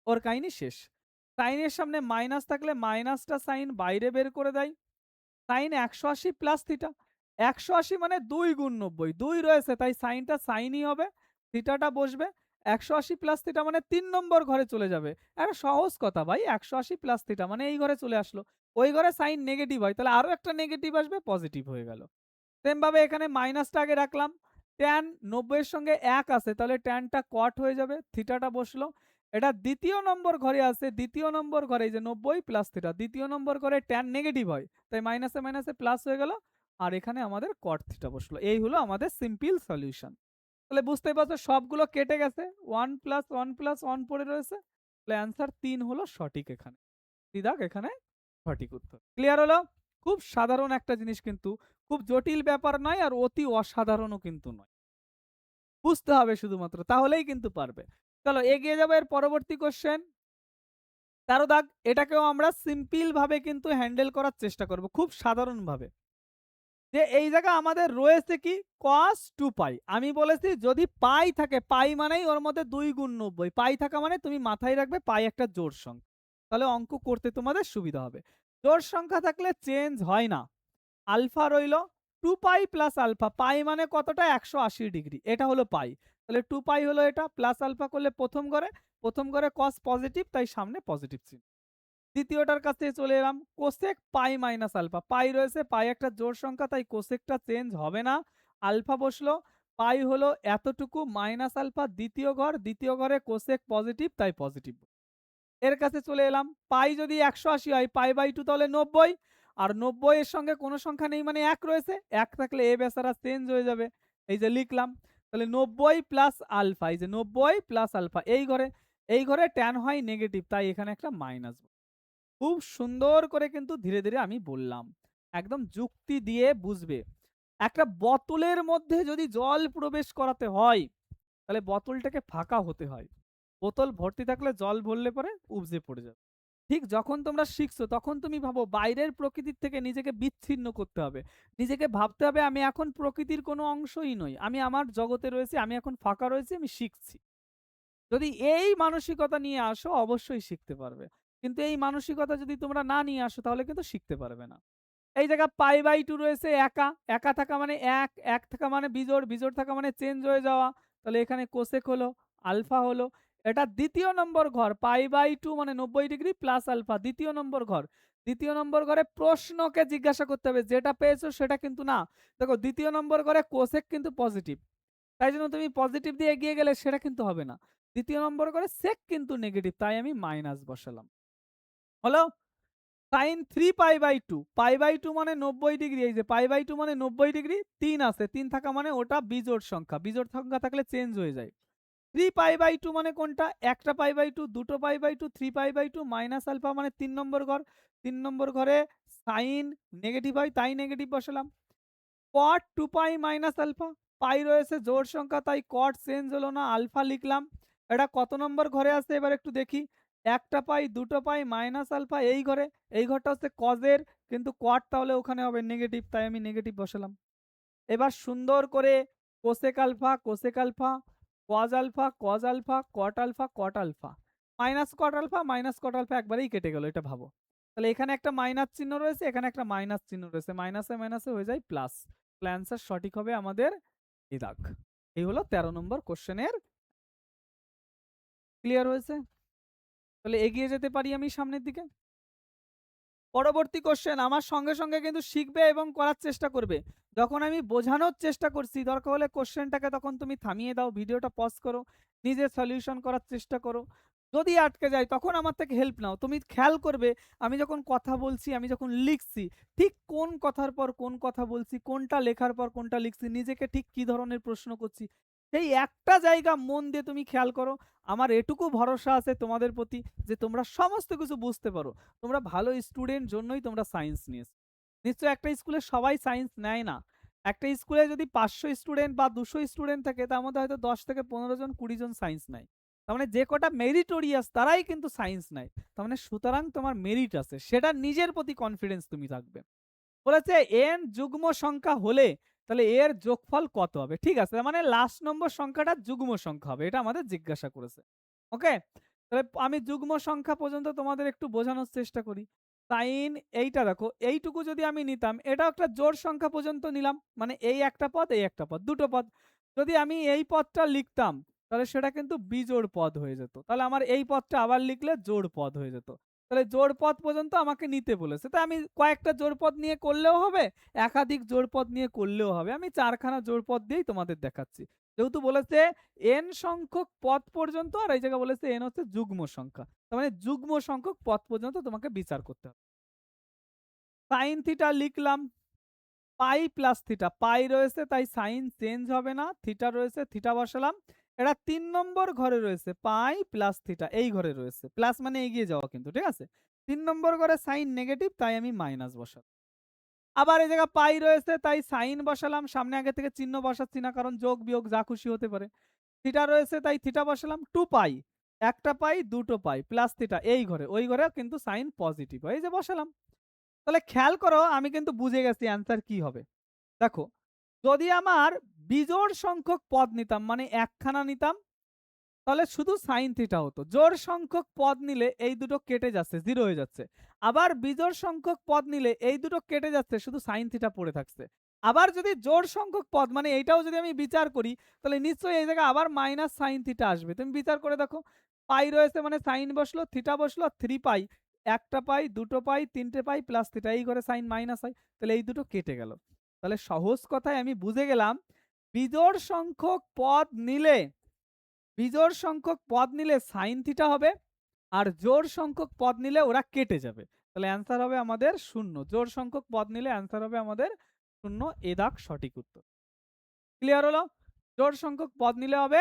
ওর কাহিনী শেষ। সাইনের সামনে মাইনাস থাকলে মাইনাসটা সাইন বাইরে বের করে দেয়। সাইন ১৮০ প্লাস থিটা, ১৮০ মানে ২ গুণ ৯০, ২ রয়েছে তাই সাইনটা সাইনই হবে, থিটাটা বসবে। 180 প্লাস থিটা মানে ৩ নম্বর ঘরে চলে যাবে। একটা সহজ কথা ভাই, 180 প্লাস থিটা মানে এই ঘরে চলে আসলো। ওই ঘরে সাইন নেগেটিভ হয়, তাহলে আরো একটা নেগেটিভ আসবে, পজিটিভ হয়ে গেল। সেম ভাবে এখানে মাইনাসটা আগে রাখলাম। ট্যান 90 এর সঙ্গে ১ আছে, তাহলে ট্যানটা কট হয়ে যাবে, থিটাটা বসলো। এটা দ্বিতীয় নম্বর ঘরে আছে, দ্বিতীয় নম্বর ঘরে এই যে 90 প্লাস থিটা, দ্বিতীয় নম্বর ঘরে ট্যান নেগেটিভ হয়, তাই মাইনাসে মাইনাসে প্লাস হয়ে গেল। আর এখানে আমাদের কট থিটা বসলো। এই হলো আমাদের সিম্পল সলিউশন। তাহলে বুঝতেই পারছো সবগুলো কেটে গেছে, 1 প্লাস 1 প্লাস 1 পড়ে রয়েছে। তাহলে অ্যান্সার ৩ হলো সঠিক এখানে। দিদাক এখানে সঠিক উত্তর। ক্লিয়ার হলো? খুব সাধারণ একটা জিনিস কিন্তু, খুব জটিল ব্যাপার নয় আর অতি অসাধারণও কিন্তু নয়। বুঝতে হবে শুধুমাত্র, তাহলেই কিন্তু পারবে। চলো এগিয়ে যাবো এর পরবর্তী কোশ্চেন। ১৩ দাগ, এটাকেও আমরা সিম্পল ভাবে কিন্তু হ্যান্ডেল করার চেষ্টা করব, খুব সাধারণ ভাবে। যে এই জায়গা আমাদের রয়েছে কি cos 2 পাই। আমি বলেছি যদি পাই থাকে, পাই মানেই ওর মধ্যে 2 গুণ 90, পাই থাকা মানে তুমি মাথায় রাখবে পাই একটা জোড় সংখ্যা, তাহলে অঙ্ক করতে তোমাদের সুবিধা হবে। জোড় সংখ্যা থাকলে চেঞ্জ হয় না। আলফা রইল 2 পাই প্লাস আলফা, পাই মানে কতটা 180 ডিগ্রি, এটা হলো পাই। তাহলে 2 পাই হলো এটা, প্লাস আলফা করলে প্রথম ঘরে cos পজিটিভ, তাই সামনে পজিটিভ চিহ্ন। দ্বিতীয়টার কাছে চলে এলাম, কোসেক পাই মাইনাস আলফা, পাই রয়েছে, পাই একটা জোড় সংখ্যা, তাই কোসেকটা চেঞ্জ হবে না, আলফা বসলো। পাই হলো এতটুকু মাইনাস আলফা, দ্বিতীয় ঘরে কোসেক পজিটিভ, তাই পজিটিভ। এর কাছে চলে এলাম, পাই যদি 180 হয়, পাই বাই 2 তাহলে 90, আর 90 এর সঙ্গে কোনো সংখ্যা নেই মানে 1 রয়েছে, 1 থাকলে এ বেচারা চেঞ্জ হয়ে যাবে, এই যে লিখলাম। তাহলে 90 প্লাস আলফা, এই যে 90 প্লাস আলফা, এই ঘরে ট্যান হয় নেগেটিভ, তাই এখানে একটা মাইনাস। খুব সুন্দর করে কিন্তু ধীরে ধীরে আমি বললাম, একদম যুক্তি দিয়ে বুঝবে। একটা বোতলের মধ্যে যদি জল প্রবেশ করাতে হয়, তাহলে বোতলটাকে ফাঁকা হতে হয়। বোতল ভর্তি থাকলে জল ভরলে পরে উপজে পড়ে যাবে। ঠিক যখন তোমরা শিখছো তখন তুমি ভাবো বাইরের প্রকৃতির থেকে নিজেকে বিচ্ছিন্ন করতে হবে, নিজেকে ভাবতে হবে আমি এখন প্রকৃতির কোনো অংশই নই, আমি আমার জগতে রয়েছি, আমি এখন ফাঁকা রয়েছি, আমি শিখছি। যদি এই মানসিকতা নিয়ে আসো অবশ্যই শিখতে পারবে, কিন্তু এই মানসিকতা যদি তোমরা না নিয়ে আসো তাহলে কিন্তু শিখতে পারবে না। এই জায়গা পাই বাই 2 রয়েছে, একা একা থাকা মানে 1, 1 থাকা মানে বিজোড়, বিজোড় থাকা মানে চেঞ্জ হয়ে যাওয়া, তাহলে এখানে কোসেক হলো, আলফা হলো। এটা দ্বিতীয় নম্বর ঘর, পাই বাই 2 মানে 90 ডিগ্রি প্লাস আলফা, দ্বিতীয় নম্বর ঘর। দ্বিতীয় নম্বর ঘরে প্রশ্নকে জিজ্ঞাসা করতে হবে, যেটা পেয়েছো সেটা কিন্তু না। দেখো দ্বিতীয় নম্বর ঘরে কোসেক কিন্তু পজিটিভ, তাই জন্য তুমি পজিটিভ দিয়ে এগিয়ে গেলে সেটা কিন্তু হবে না। দ্বিতীয় নম্বর ঘরে সেক কিন্তু নেগেটিভ, তাই আমি মাইনাস বসালাম। হলো? sin 3 pi by 2, pi by 2 মানে 90 ডিগ্রি, এই যে পাই বাই 2 মানে 90 ডিগ্রি, 3 আছে, 3 থাকা মানে ওটা বিজোড় সংখ্যা, বিজোড় সংখ্যা থাকলে চেঞ্জ হয়ে যায়। 3 পাই বাই 2 মানে কোনটা, একটা পাই বাই 2, দুটো pi by 2, 3 pi by 2 minus alpha মানে 3 নম্বর ঘর, 3 নম্বর ঘরে সাইন নেগেটিভ হয়, তাই নেগেটিভ বসালাম। cot 2 পাই মাইনাস আলফা, পাই রয়েছে জোড় সংখ্যা, তাই cot চেঞ্জ হলো না, আলফা লিখলাম। এটা কত নম্বর ঘরে আছে এবার একটু দেখি, একটা পাই, দুটো পাই মাইনাস আলফা, এই ঘরে, এই ঘরটা হচ্ছে কজের, কিন্তু cot তাহলে ওখানে হবে নেগেটিভ, তাই আমি নেগেটিভ বসালাম। এবার সুন্দর করে cosec alpha, cosec alpha, cos alpha, cos alpha, cot alpha, cot alpha, minus cot alpha, minus cot alpha একবারেই কেটে গেল, এটা ভাবো। তাহলে এখানে একটা মাইনাস চিহ্ন রয়েছে, এখানে একটা মাইনাস চিহ্ন রয়েছে, মাইনাসে মাইনাসে হয়ে যায় প্লাস। তাহলে অ্যান্সার সঠিক হবে আমাদের এই দাগ। এই হলো 13 নম্বর কোশ্চেনের। ক্লিয়ার হয়েছে? তাহলে এগিয়ে যেতে পারি আমি সামনের দিকে। পরবর্তী কোশ্চেন আমার সঙ্গে সঙ্গে কিন্তু শিখবে এবং করার চেষ্টা করবে। যখন আমি বোঝানোর চেষ্টা করছি দরকার হলে কোশ্চেনটাকে তখন তুমি থামিয়ে দাও, ভিডিওটা পজ করো, নিজে সলিউশন করার চেষ্টা করো। যদি আটকে যায় তখন আমার থেকে হেল্প নাও। তুমি খেয়াল করবে আমি যখন কথা বলছি, আমি যখন লিখছি, ঠিক কোন কথার পর কোন কথা বলছি, কোনটা লেখার পর কোনটা লিখছি, নিজেকে ঠিক কি ধরনের প্রশ্ন করছি, সেই একটা জায়গা মন দিয়ে তুমি খেয়াল করো। আমার এটুকু ভরসা আছে তোমাদের প্রতি যে তোমরা সমস্ত কিছু বুঝতে পারো। তোমরা ভালো স্টুডেন্ট জন্যই তোমরা সায়েন্স নিয়েছো। নিশ্চয়ই একটা স্কুলে সবাই সায়েন্স নেয় না। একটা স্কুলে যদি 500 স্টুডেন্ট বা 200 স্টুডেন্ট থাকে তার মধ্যে হয়তো 10 থেকে 15 জন 20 জন সায়েন্স নেয়। তার মানে যে কটা মেরিটোরিয়াস তারাই কিন্তু সায়েন্স নেয়। তার মানে সুতরাং তোমার মেরিট আছে, সেটা নিজের প্রতি কনফিডেন্স তুমি থাকবে। বলেছে n যুগ্ম সংখ্যা হলে তাহলে এর যোগফল কত হবে? ঠিক আছে, মানে লাস্ট নম্বর সংখ্যাটা যুগ্ম সংখ্যা হবে, এটা আমাদের জিজ্ঞাসা করেছে। ওকে, তাহলে আমি যুগ্ম সংখ্যা পর্যন্ত তোমাদের একটু বোঝানোর চেষ্টা করি। সাইন এইটা দেখো, এইটুকু যদি আমি নিতাম, এটাও একটা জোড় সংখ্যা পর্যন্ত নিলাম, মানে এই একটা পদ, এই একটা পদ, দুটো পদ। যদি আমি এই পদটা লিখতাম তাহলে সেটা কিন্তু বিজোড় পদ হয়ে যেত। তাহলে আমার এই পদটা আবার লিখলে জোড় পদ হয়ে যেত। তাহলে জোড় পদ পর্যন্ত আমাকে নিতে বলেছে। তো আমি কয়েকটা জোড় পদ নিয়ে করলেও হবে, একাধিক জোড় পদ নিয়ে করলেও হবে। আমি ৪ খানা জোড় পদ দিয়েই তোমাদের দেখাচ্ছি। যেহেতু বলেছে n সংখ্যক পদ পর্যন্ত, আর এই জায়গায় বলেছে n হচ্ছে যুগ্ম সংখ্যা। তার মানে যুগ্ম সংখ্যক পদ পর্যন্ত তোমাকে বিচার করতে হবে। sin থিটা লিখলাম, পাই প্লাস থিটা, পাই রয়েছে তাই সাইন চেঞ্জ হবে না, থিটা রয়েছে থিটা বসালাম। এটা ৩ নম্বর ঘরে রয়েছে, পাই প্লাস থিটা এই ঘরে রয়েছে, প্লাস মানে এগিয়ে যাওয়া কিন্তু, ঠিক আছে। ৩ নম্বর ঘরে সাইন নেগেটিভ তাই আমি মাইনাস বসালাম। আবার এই জায়গায় পাই রয়েছে তাই সাইন বসালাম, সামনে আগে থেকে চিহ্ন বসাচ্ছি না কারণ যোগ বিয়োগ যা খুশি হতে পারে। থিটা রয়েছে তাই থিটা বসালাম, 2 পাই, একটা পাই দুটো পাই প্লাস থিটা এই ঘরে, ওই ঘরে কিন্তু সাইন পজিটিভ হয়, এই যে বসালাম। তাহলে খেয়াল করো আমি কিন্তু বুঝে গেছি অ্যান্সার কি হবে। দেখো, যদি আমার বিজোড় সংখ্যক পদ নিতাম মানে একখানা নিতাম, তাহলে শুধু সাইন থিটা হতো। জোড় সংখ্যক পদ নিলে এই দুটো কেটে যাচ্ছে, জিরো হয়ে যাচ্ছে। আবার বিজোড় সংখ্যক পদ নিলে এই দুটো কেটে যাচ্ছে, শুধু সাইন থিটা পড়ে থাকছে। আবার যদি জোড় সংখ্যক পদ মানে এইটাও যদি আমি বিচার করি, তাহলে নিশ্চয়ই এই জায়গায় আবার মাইনাস সাইন থিটা আসবে। তুমি বিচার করে দেখো, পাই রয়েছে মানে সাইন বসলো, থিটা বসলো, 3 পাই, একটা পাই দুটো পাই তিনটে পাই প্লাস থিটা, এই ঘরে সাইন মাইনাস হয়, তাহলে এই দুটো কেটে গেল। তাহলে সহজ কথায় আমি বুঝে গেলাম, বিজোড় সংখ্যক পদ নিলে সাইন থিটা হবে, আর জোড় সংখ্যক পদ নিলে ওরা কেটে যাবে। তাহলে অ্যান্সার হবে আমাদের 0। জোড় সংখ্যক পদ নিলে অ্যান্সার হবে আমাদের 0, এ দাগ সঠিক উত্তর। ক্লিয়ার হলো? জোড় সংখ্যক পদ নিলে হবে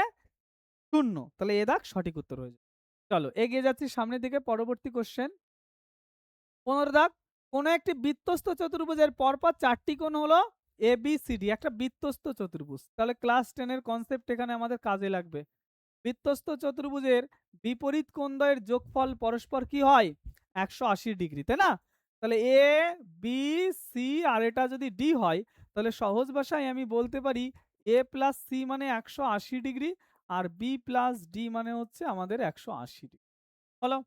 0, তাহলে এ দাগ সঠিক উত্তর হয়ে যাবে। চলো এগিয়ে যাচ্ছি সামনের দিকে, পরবর্তী কোশ্চেন। 15 দাগ, কোন একটি বৃত্তস্থ চতুর্ভুজের পরপর 4টি কোণ হলো এ বি সি ডি, একটা বৃত্তস্থ চতুর্ভুজ। তাহলে ক্লাস 10 এর কনসেপ্ট এখানে আমাদের কাজে লাগবে। বৃত্তস্থ চতুর্ভুজের বিপরীত কোণদ্বয়ের যোগফল পরস্পর কি হয়? 180 ডিগ্রি, তাই না? তাহলে এ বি সি আর এটা যদি ডি হয়, তাহলে সহজ ভাষায় আমি বলতে পারি এ প্লাস সি মানে 180 ডিগ্রি, আর বি প্লাস ডি মানে হচ্ছে আমাদের 180 ডিগ্রি। হলো?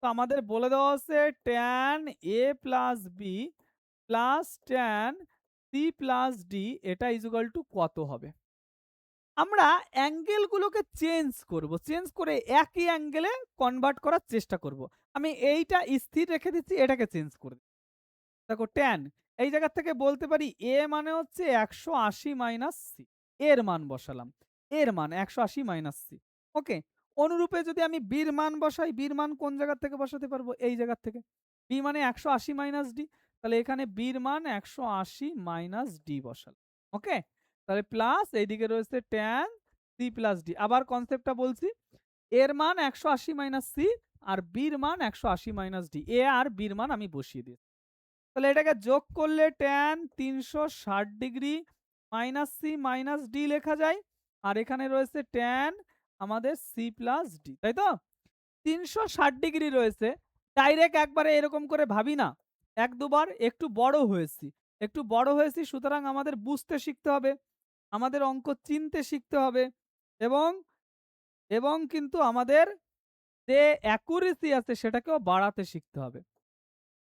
তো আমাদের বলে দেওয়া হচ্ছে tan A plus B plus tan C plus D এটা ইজুগাল টু কত হবে? আমরা অ্যাঙ্গেলগুলোকে চেঞ্জ করব, চেঞ্জ করে একই অ্যাঙ্গেলে কনভার্ট করার চেষ্টা করব। আমি এইটা স্থির রেখে দিচ্ছি, এটাকে চেঞ্জ করে দিচ্ছি। দেখো ট্যান এই জায়গা থেকে বলতে পারি এ মানে হচ্ছে 180 মাইনাস সি, এর মান বসালাম, এর মান 180 মাইনাস সি। ওকে, অনুরূপে যদি আমি বির মান বসাই, বির মান কোন জায়গা থেকে বসাতে পারবো? এই জায়গা থেকে। বি মানে 180 মাইনাস ডি, তাহলে এখানে বির মান 180 মাইনাস ডি বসালাম। ওকে, তাহলে প্লাস এইদিকে রয়েছে ট্যান সি প্লাস ডি। আবার কনসেপ্টটা বলছি, এর মান 180 মাইনাস সি আর বির মান 180 মাইনাস ডি, এ আর বির মান আমি বসিয়ে দিই। তাহলে এটাকে যোগ করলে tan 360 degree minus C minus D লেখা যায়, আর এখানে রয়েছে ট্যান আমাদের সি প্লাস ডি, তাই তো? 360 ডিগ্রি রয়েছে, ডাইরেক্ট একবারে এরকম করে ভাবি না, এক দুবার একটু বড় হয়েছি, সুতরাং আমাদের বুঝতে শিখতে হবে, আমাদের অঙ্ক চিনতে শিখতে হবে, এবং এবং কিন্তু আমাদের যে অ্যাকুরেসি আছে সেটাকেও বাড়াতে শিখতে হবে।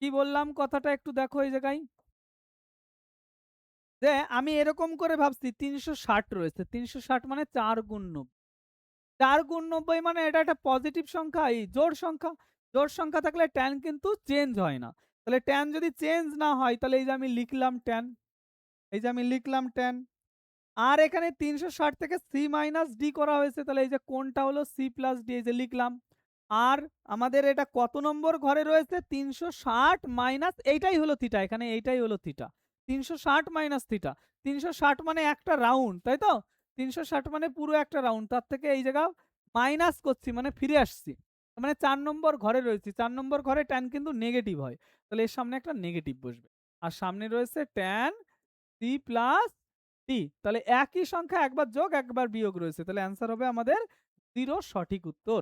কি বললাম কথাটা একটু দেখো এই জায়গায়, যে আমি এরকম করে ভাবছি 360 রয়েছে, 360 মানে 4 গুণ 90, 4 গুণ 90 মানে এটা একটা পজিটিভ সংখ্যা, এই জোড় সংখ্যা। জোড় সংখ্যা থাকলে ট্যান কিন্তু চেঞ্জ হয় না। তাহলে ট্যান যদি চেঞ্জ না হয়, তাহলে এই যে আমি লিখলাম ট্যান, আর এখানে 360 থেকে সি মাইনাস ডি করা হয়েছে, তাহলে এই যে কোণটা হলো সি প্লাস ডি, এই যে লিখলাম। আর আমাদের এটা কত নম্বর ঘরে রয়েছে? 360 মাইনাস এইটাই হলো থিটা, এখানে এইটাই হলো থিটা, 360 মাইনাস থিটা। 360 মানে একটা রাউন্ড, তাই তো? 360 মানে পুরো একটা রাউন্ড, তার থেকে এই জায়গা মাইনাস করছি মানে ফিরে আসছি, মানে 4 নম্বর ঘরে রয়েছি। 4 নম্বর ঘরে ট্যান কিন্তু নেগেটিভ হয়, তাহলে এর সামনে একটা নেগেটিভ বসবে, আর সামনে রয়েছে ট্যান সি প্লাস ডি। তাহলে একই সংখ্যা একবার যোগ একবার বিয়োগ রয়েছে, তাহলে অ্যান্সার হবে আমাদের 0, সঠিক উত্তর।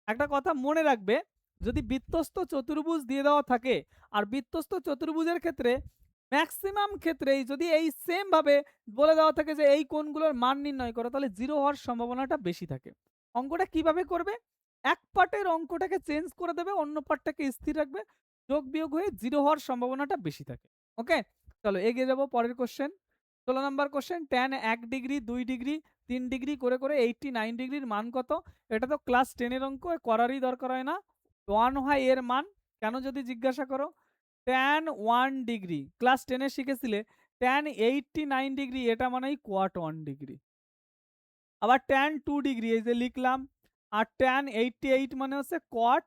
একটা কথা মনে রাখবে, যদি বৃত্তস্থ চতুর্ভুজ দিয়ে দেওয়া থাকে, আর বৃত্তস্থ চতুর্ভুজের ক্ষেত্রে ম্যাক্সিমাম ক্ষেত্রেই যদি এই সেম ভাবে বলে দেওয়া থাকে যে এই কোণগুলোর মান নির্ণয় করো, তাহলে 0 হওয়ার সম্ভাবনাটা বেশি থাকে। অঙ্কটা কিভাবে করবে? এক পার্টের অঙ্কটাকে চেঞ্জ করে দেবে, অন্য পার্টটাকে স্থির রাখবে, যোগ বিয়োগ হয়ে 0 হওয়ার সম্ভাবনাটা বেশি থাকে। ওকে, চলো এগিয়ে যাবো পরের কোশ্চেন। 16 নম্বর question tan 1 degree 2 degree 3 degree করে 89 ডিগ্রির মান কত? এটা তো ক্লাস 10 এর অঙ্ক, করারই দরকার হয় না। 1 হয় এর মান। কেন যদি জিজ্ঞাসা করো? tan 1 ডিগ্রি ক্লাস 10 এ শিখেছিলে tan 89 ডিগ্রি এটা মানেই cot 1 ডিগ্রি। আবার tan 2 ডিগ্রি এই যে লিখলাম। আর tan 88 মানে হচ্ছে cot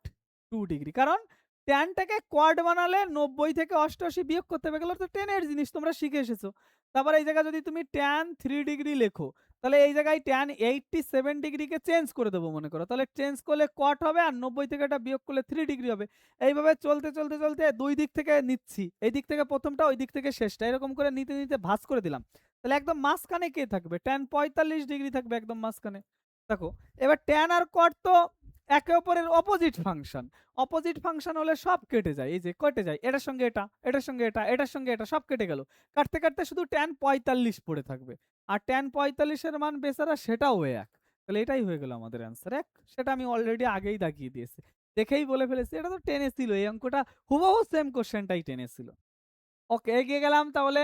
2 ডিগ্রি। কারণ tan টাকে cot বানালে 90 থেকে 88 বিয়োগ করতে হবে। এগুলো তো 10 এর জিনিস তোমরা শিখে এসেছো। তারপর এই জায়গায় যদি তুমি tan 3 ডিগ্রি লেখো, তাহলে এই জায়গায় tan 87 ডিগ্রিকে চেঞ্জ করে দেবো মনে করো। তাহলে চেঞ্জ করলে cot হবে আর 90 থেকে এটা বিয়োগ করলে 3 ডিগ্রি হবে। এইভাবে চলতে দুই দিক থেকে নিচ্ছি। এই দিক থেকে প্রথমটা, ওই দিক থেকে শেষটা। এরকম করে নিতে ভাঁজ করে দিলাম। তাহলে একদম মাঝখানে কে থাকবে? tan 45 ডিগ্রি থাকবে একদম মাঝখানে। দেখো এবার tan আর cot তো একে অপরের অপোজিট ফাংশন। অপোজিট ফাংশন হলে সব কেটে যায়। এই যে কেটে যায়, এটার সঙ্গে এটা, এটার সঙ্গে এটা, এটার সঙ্গে এটা, সব কেটে গেল। কাটতে কাটতে শুধু tan 45 পড়ে থাকবে। আর tan 45 এর মান বেচারা সেটাও এক। তাহলে এটাই হয়ে গেল আমাদের অ্যান্সার এক। সেটা আমি অলরেডি আগেই দেখিয়ে দিয়েছি। দেখেই বলে ফেলেছি এটা তো 10 এ ছিল। এই অঙ্কটা হুবহু সেম কোশ্চেনটাই 10 এ ছিল। ওকে, এগিয়ে গেলাম তাহলে।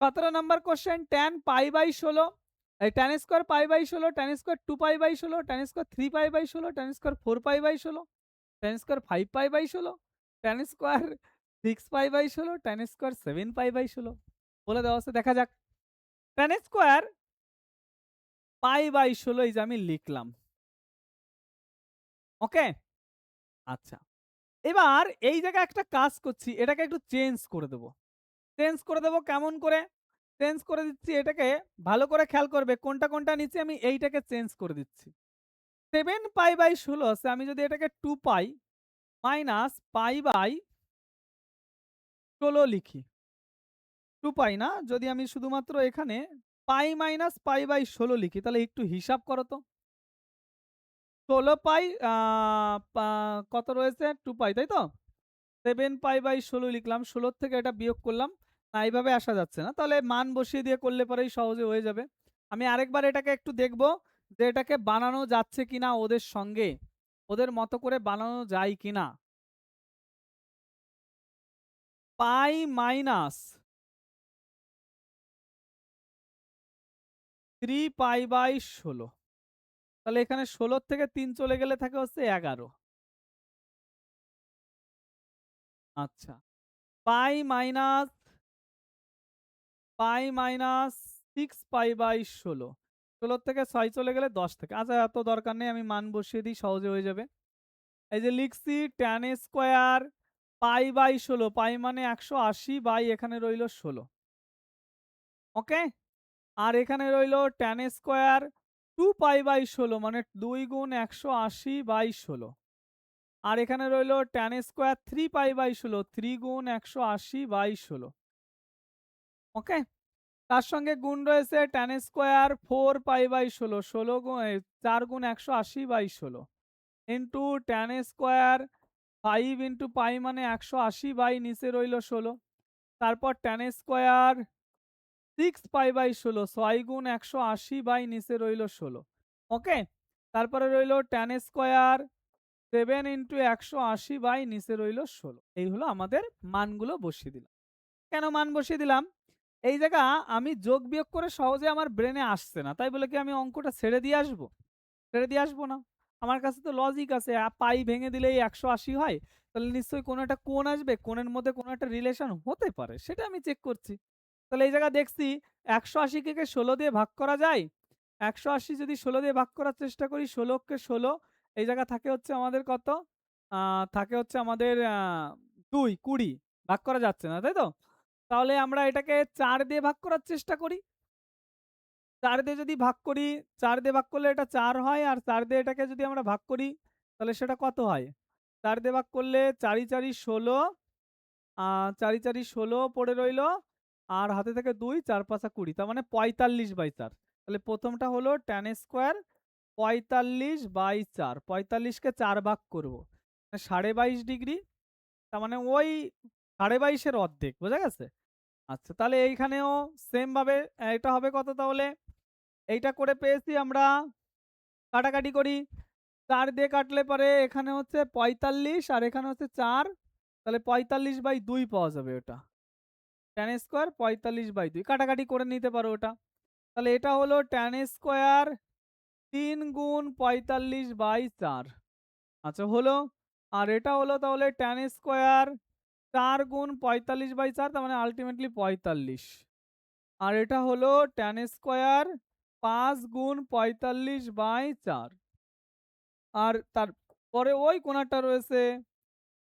17 number question tan pi by 16 এই tan square pi by 16 tan square 2 pi by 16 tan square 3 pi by 16 tan square 4 pi by 16 tan square 5 pi by 16 tan square 6 pi by 16 tan square 7 pi by 16 বলে দেওয়া আছে। দেখা যাক। tan square pi by 16 এই যে আমি লিখলাম। ওকে, আচ্ছা। এবার এই জায়গায় একটা কাজ করছি, এটাকে একটু চেঞ্জ করে দেব। চেঞ্জ করে দেব কেমন করে? চেঞ্জ করে দিচ্ছি এটাকে, ভালো করে খেয়াল করবে কোনটা কোনটা নিচ্ছি। আমি এইটাকে চেঞ্জ করে দিচ্ছি। 7 পাই বাই 16 আছে, আমি যদি এটাকে 2 পাই মাইনাস পাই বাই 16 লিখি। 2 পাই না, যদি আমি শুধুমাত্র এখানে পাই মাইনাস পাই বাই 16 লিখি, তাহলে একটু হিসাব করো তো। 16 পাই কত রয়েছে? 2 পাই, তাই তো? 7 পাই বাই 16 লিখলাম। 16 থেকে এটা বিয়োগ করলাম। না, এইভাবে আসা যাচ্ছে না। তাহলে মান বসিয়ে দিয়ে করলে পরেই সহজে হয়ে যাবে। আমি আরেকবার এটাকে একটু দেখব যে এটাকে বানানো যাচ্ছে কিনা ওদের সঙ্গে। ওদের মতো করে বানানো যায় কিনা। পাই মাইনাস 3 পাই বাই 16। তাহলে এখানে 16 থেকে 3 চলে গেলে থাকে হচ্ছে 11। আচ্ছা। পাই মাইনাস 6 পাই বাই 16। 16 থেকে 6 চলে গেলে 10 থেকে। আচ্ছা, এত দরকার নেই, আমি মান বসিয়ে দিই, সহজে হয়ে যাবে। এই যে লিখছি tan স্কয়ার পাই বাই 16, পাই মানে 180 বাই এখানে রইল 16। ওকে? আর এখানে রইল tan স্কয়ার 2 পাই বাই 16 মানে 2 গুণ 180 বাই 16। আর এখানে রইল tan স্কয়ার 3 পাই বাই 16, 3 গুণ 180 বাই 16। ওকে? তার সঙ্গে গুণ রয়েছে tan স্কয়ার 4 পাই বাই 16, 16 4 গুণ 180 by 16 into tan square 5 into pi মানে 180 বাই নিচে রইল 16। তারপর tan স্কয়ার 6 পাই বাই 16, 6 গুণ 180 বাই নিচে রইল 16। ওকে? তারপরে রইল tan স্কয়ার 7 ইন্টু 180 বাই নিচে রইল 16। এই হলো আমাদের মানগুলো বসিয়ে দিলাম। কেন মান বসিয়ে দিলাম? এই জায়গা আমি যোগ বিয়োগ করে সহজে আমার ব্রেনে আসছে না। তাই বলে কি আমি অঙ্কটা ছেড়ে দিয়ে আসবো? ছেড়ে দিয়ে আসবো না। আমার কাছে তো লজিক আছে। পাই ভেঙে দিলেই 180 হয়। তাহলে নিশ্চয়ই কোনো একটা কোণ আসবে। কোণের মধ্যে কোনো একটা রিলেশন হতে পারে। সেটা আমি চেক করছি। তাহলে এই জায়গায় দেখছি 180 কে 16 দিয়ে ভাগ করা যায়। 180 যদি 16 দিয়ে ভাগ করার চেষ্টা করি, 16 কে 16 এই জায়গা থাকে হচ্ছে আমাদের কত? থাকে হচ্ছে আমাদের 2 20 ভাগ করা যাচ্ছে না, তাই তো? তাহলে আমরা এটাকে 4 দিয়ে ভাগ করার চেষ্টা করি। 4 দিয়ে যদি ভাগ করি, 4 দিয়ে ভাগ করলে এটা 4 হয়। আর 4 দিয়ে এটাকে যদি আমরা ভাগ করি, তাহলে সেটা কত হয়? 4 দিয়ে ভাগ করলে 4 ই 4 ই 16, 4 ই 4 ই 16 পড়ে রইল। আর হাতে থেকে 2, 4 5 20, তার মানে 45/4। তাহলে প্রথমটা হলো tan স্কয়ার 45/4। 45 কে 4 ভাগ করব। 22.5 ডিগ্রি। তার মানে ওই 22.5 এর অর্ধেক। বোঝা গেছে? আচ্ছা, তাহলে এইখানেও সেম ভাবে এটা হবে কত তাহলে? এইটা করে পেয়েছি আমরা। কাটাকাটি করি। 4 দিয়ে কাটলে পরে এখানে হচ্ছে 45 আর এখানে হচ্ছে 4। তাহলে 45/2 পাওয়া যাবে ওটা। ট্যান স্কোয়ার 45/2 কাটাকাটি করে নিতে পারো ওটা। তাহলে এটা হলো ট্যান স্কোয়ার 3 গুণ 45/4। আচ্ছা হলো। আর এটা হলো তাহলে ট্যান স্কোয়ার 4 গুণ 45/4 তার মানে আল্টিমেটলি 45। আর এটা হলো ট্যান স্কোয়ার 5 গুণ 45/4। আর তারপরে ওই কোণাটা রয়েছে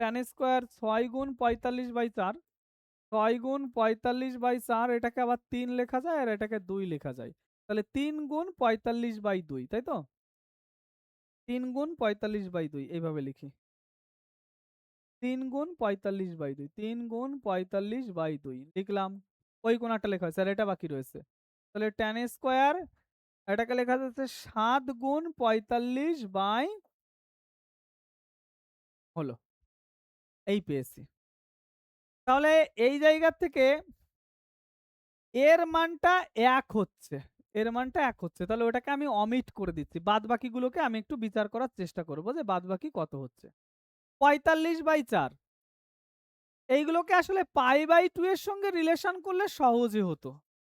ট্যান স্কোয়ার 6 গুণ 45/4। 6 গুণ 45/4 এটাকে আবার 3 লেখা যায় আর এটাকে 2 লেখা যায়। তাহলে 3 গুণ 45/2 তাই তো? 3 গুণ 45/2 এইভাবে লিখি। 3 গুণ 45/2 3 গুণ 45/2 লিখলাম। ওই কোণাটা লেখা হয়েছে আর এটা বাকি রয়েছে। তাহলে ট্যান স্কোয়ার এটাকে লেখা যাচ্ছে 7 গুণ 45 হলো। এই পেয়েছি। তাহলে এই জায়গা থেকে এর মানটা ১ হচ্ছে। এর মানটা ১ হচ্ছে। তাহলে ওটাকে আমি অমিট করে দিচ্ছি। বাদবাকিগুলোকে আমি একটু বিচার করার চেষ্টা করব যে বাদবাকি কত হচ্ছে। ৪৫/৪ এইগুলোকে আসলে π/2 এর সঙ্গে রিলেশন করলে সহজে হতো।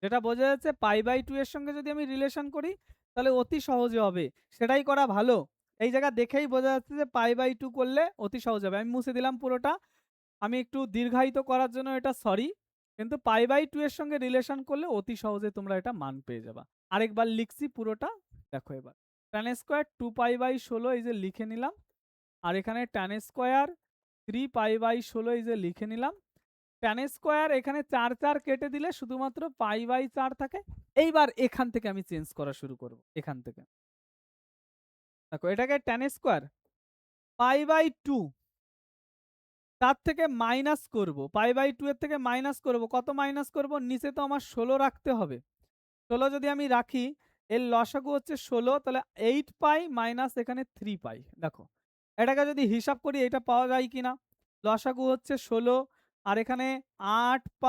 যেটা বোঝা যাচ্ছে π/2 এর সঙ্গে যদি আমি রিলেশন করি তাহলে অতি সহজে হবে। সেটাই করা ভালো। এই জায়গা দেখেই বোঝা যাচ্ছে যে π/2 করলে অতি সহজ হবে। আমি মুছে দিলাম পুরোটা। আমি একটু দীর্ঘায়িত করার জন্য এটা সরি। কিন্তু π/2 এর সঙ্গে রিলেশন করলে অতি সহজে তোমরা এটা মান পেয়ে যাবা। আরেকবার লিখছি পুরোটা দেখো এবার। tan স্কয়ার 2π/16 এই যে লিখে নিলাম। আর এখানে tan স্কয়ার 3π/16 এই যে লিখে নিলাম। tan স্কয়ার এখানে 4 4 কেটে দিলে শুধুমাত্র π/4 থাকে। এইবার এখান থেকে আমি চেঞ্জ করা শুরু করব। এখান থেকে। দেখো এটাকে tan স্কয়ার π/2 তার থেকে মাইনাস করব। π/2 এর থেকে মাইনাস করব। কত মাইনাস করব? নিচে তো আমার 16 রাখতে হবে। 16 যদি আমি রাখি এর লসাগু হচ্ছে 16 তাহলে 8π মাইনাস এখানে 3π। দেখো এটাকে যদি হিসাব করি এটা পাওয়া যায় কিনা? লসাগু হচ্ছে 16 আর এখানে 8π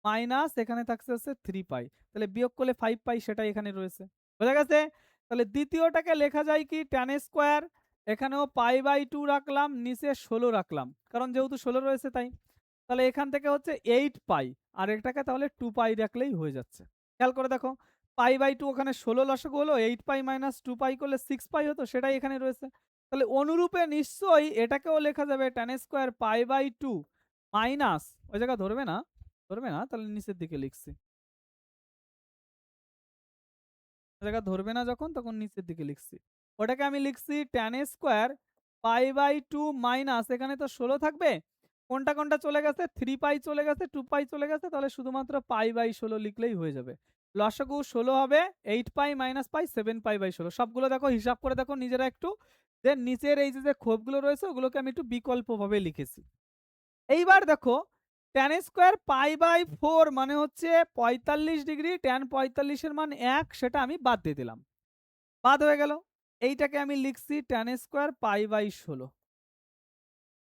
মাইনাস এখানে থাকছে হচ্ছে 3π। তাহলে বিয়োগ করলে 5π সেটাই এখানে রয়েছে। বোঝা গেছে? তাহলে দ্বিতীয়টাকে লেখা যায় কি tan স্কয়ার এখানেও π/2 রাখলাম নিচে 16 রাখলাম। কারণ যেহেতু 16 রয়েছে তাই। তাহলে এখান থেকে হচ্ছে 8π আর এটাকে তাহলে 2π রাখলেই হয়ে যাচ্ছে। খেয়াল করে দেখো π/2 ওখানে 16 লসাগু হলো 8π মাইনাস 2π করলে 6π হতো সেটাই এখানে রয়েছে। তাহলে অনুরূপে নিশ্চয়ই এটাকেও লেখা যাবে tan স্কয়ার π/2 মাইনাস ওই জায়গা ধরবে না? ধরবে না তাহলে নিচের দিকে লিখছি। জায়গা ধরবে না যখন তখন নিচের দিকে লিখছি। ওটাকে আমি লিখছি tan স্কয়ার π/2 মাইনাস এখানে তো 16 থাকবে। কোনটা কোনটা চলে গেছে? 3π চলে গেছে, 2π চলে গেছে তাহলে শুধুমাত্র π/16 লিখলেই হয়ে যাবে। লসাগু 16 হবে 8π মাইনাস π 7π/16 সবগুলো দেখো হিসাব করে দেখো নিজেরা একটু যে নিচের এই যে ক্ষোভগুলো রয়েছে ওগুলোকে আমি একটু বিকল্পভাবে লিখেছি। এইবার দেখো tan স্কয়ার π/4 মানে হচ্ছে 45 ডিগ্রি tan 45 এর মান 1 সেটা আমি বাদ দিয়ে দিলাম। বাদ হয়ে গেল। এইটাকে আমি লিখছি tan স্কয়ার π/16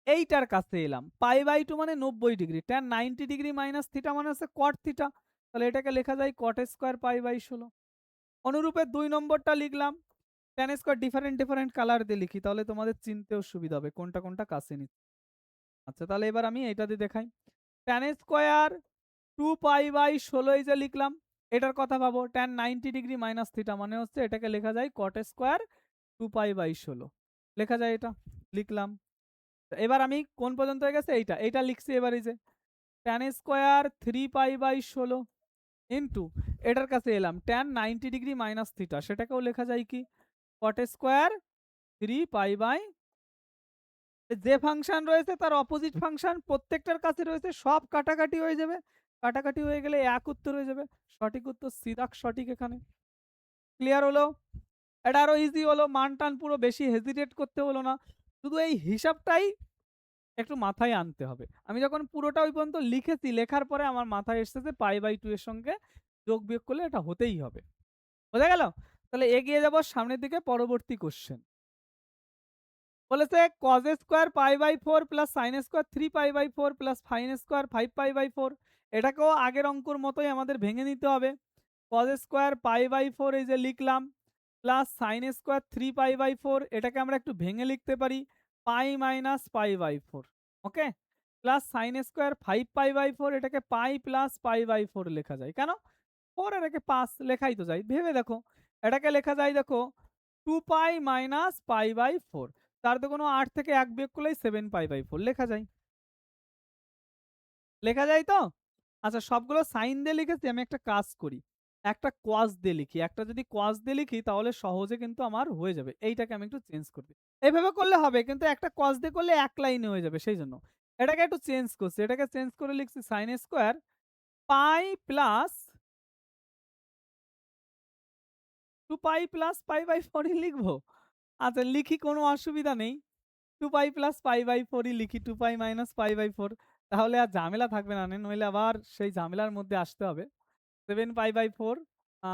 এইটার কাছে এলাম। π/2 মানে 90 degree. tan 90 degree minus theta মানে হচ্ছে cot থিটা। তাহলে এটাকে লেখা যায় cot স্কয়ার π/16। অনুরূপে 2 নম্বরটা লিখলাম। tan স্কয়ার ডিফারেন্ট কালার দিয়ে লিখি তাহলে তোমাদের চিনতেও সুবিধা হবে কোনটা কোনটা কাছে নিচ্ছি। আচ্ছা তাহলে এবার আমি এটা দিয়ে দেখাই। tan স্কয়ার 2π/16 এই যে লিখলাম। এটার কথা ভাবো tan 90 ডিগ্রি মাইনাস থিটা মানে হচ্ছে এটাকে লেখা যায় cot স্কয়ার 2π/16 লেখা যায় এটা। লিখলাম। এবার আমি কোন পর্যন্ত হয়ে গেছে? এইটা লিখছি এবার এই যে tan স্কয়ার 3π/16 ইনটু এটার কাছে এলাম tan 90 ডিগ্রি মাইনাস থিটা সেটাকেও লেখা যায় কি cot স্কয়ার 3π/, যে ফাংশন রয়েছে তার অপোজিট ফাংশন প্রত্যেকটার কাছে রয়েছে সব কাটাকাটি হয়ে যাবে। কাটাকাটি হয়ে গেলে এক উত্তর হয়ে যাবে। সঠিক উত্তর সিরাক সঠিক এখানে। ক্লিয়ার হলো? এটা আরো ইজি হলো। মান টান পুরো বেশি হেজিটেট করতে হলো না। শুধু এই হিসাবটাই একটু মাথায় আনতে হবে। আমি যখন পুরোটা ওই পর্যন্ত লিখেছি, লেখার পরে আমার মাথায় এসেছে যে π/2 এর সঙ্গে যোগ বিয়োগ করলে এটা হতেই হবে। বোঝা গেল? তাহলে এগিয়ে যাব সামনের দিকে পরবর্তী কোশ্চেন। বলেছে cos square π/4 plus sin square 3π/4 plus sin square 5π/4 এটাকেও আগের অঙ্কর মতোই আমাদের ভেঙে নিতে হবে। cos স্কয়ার π/4 এই যে লিখলাম প্লাস sin স্কয়ার 3π/4 এটাকে আমরা একটু ভেঙে লিখতে পারি pi minus π/4 okay plus sine square 5 পাই/4 এটাকে পাই প্লাস পাই/4 লেখা যায়। কেন? 4 এটাকে 5 লেখাই তো যায়। ভেবে দেখো। এটাকে লেখা যায় দেখো 2 পাই মাইনাস পাই/4 তার তো কোনো 8 থেকে 1 বিয়োগ করলেই 7 পাই/4 লেখা যায়। লেখা যায় তো? আচ্ছা সবগুলো সাইন দিয়ে লিখেছি, আমি একটা কাজ করি। একটা কস দিয়ে লিখি। একটা যদি কস দিয়ে লিখি তাহলে সহজে কিন্তু আমার হয়ে যাবে। এইটাকে আমি একটু চেঞ্জ করে দিই। এভাবে করলে হবে কিন্তু একটা কস দিয়ে করলে এক লাইনে হয়ে যাবে সেইজন্য। এটাকে একটু চেঞ্জ করছি। এটাকে চেঞ্জ করে লিখছি sine square pi plus 2 pi plus পাই/4 ই লিখবো? আচ্ছা লিখি, কোনো অসুবিধা নেই। 2 পাই প্লাস পাই/4 ই লিখি। 2 পাই মাইনাস পাই/4 তাহলে আর ঝামেলা থাকবে না, নইলে আবার সেই ঝামেলার মধ্যে আসতে হবে। 7 পাই/4 আ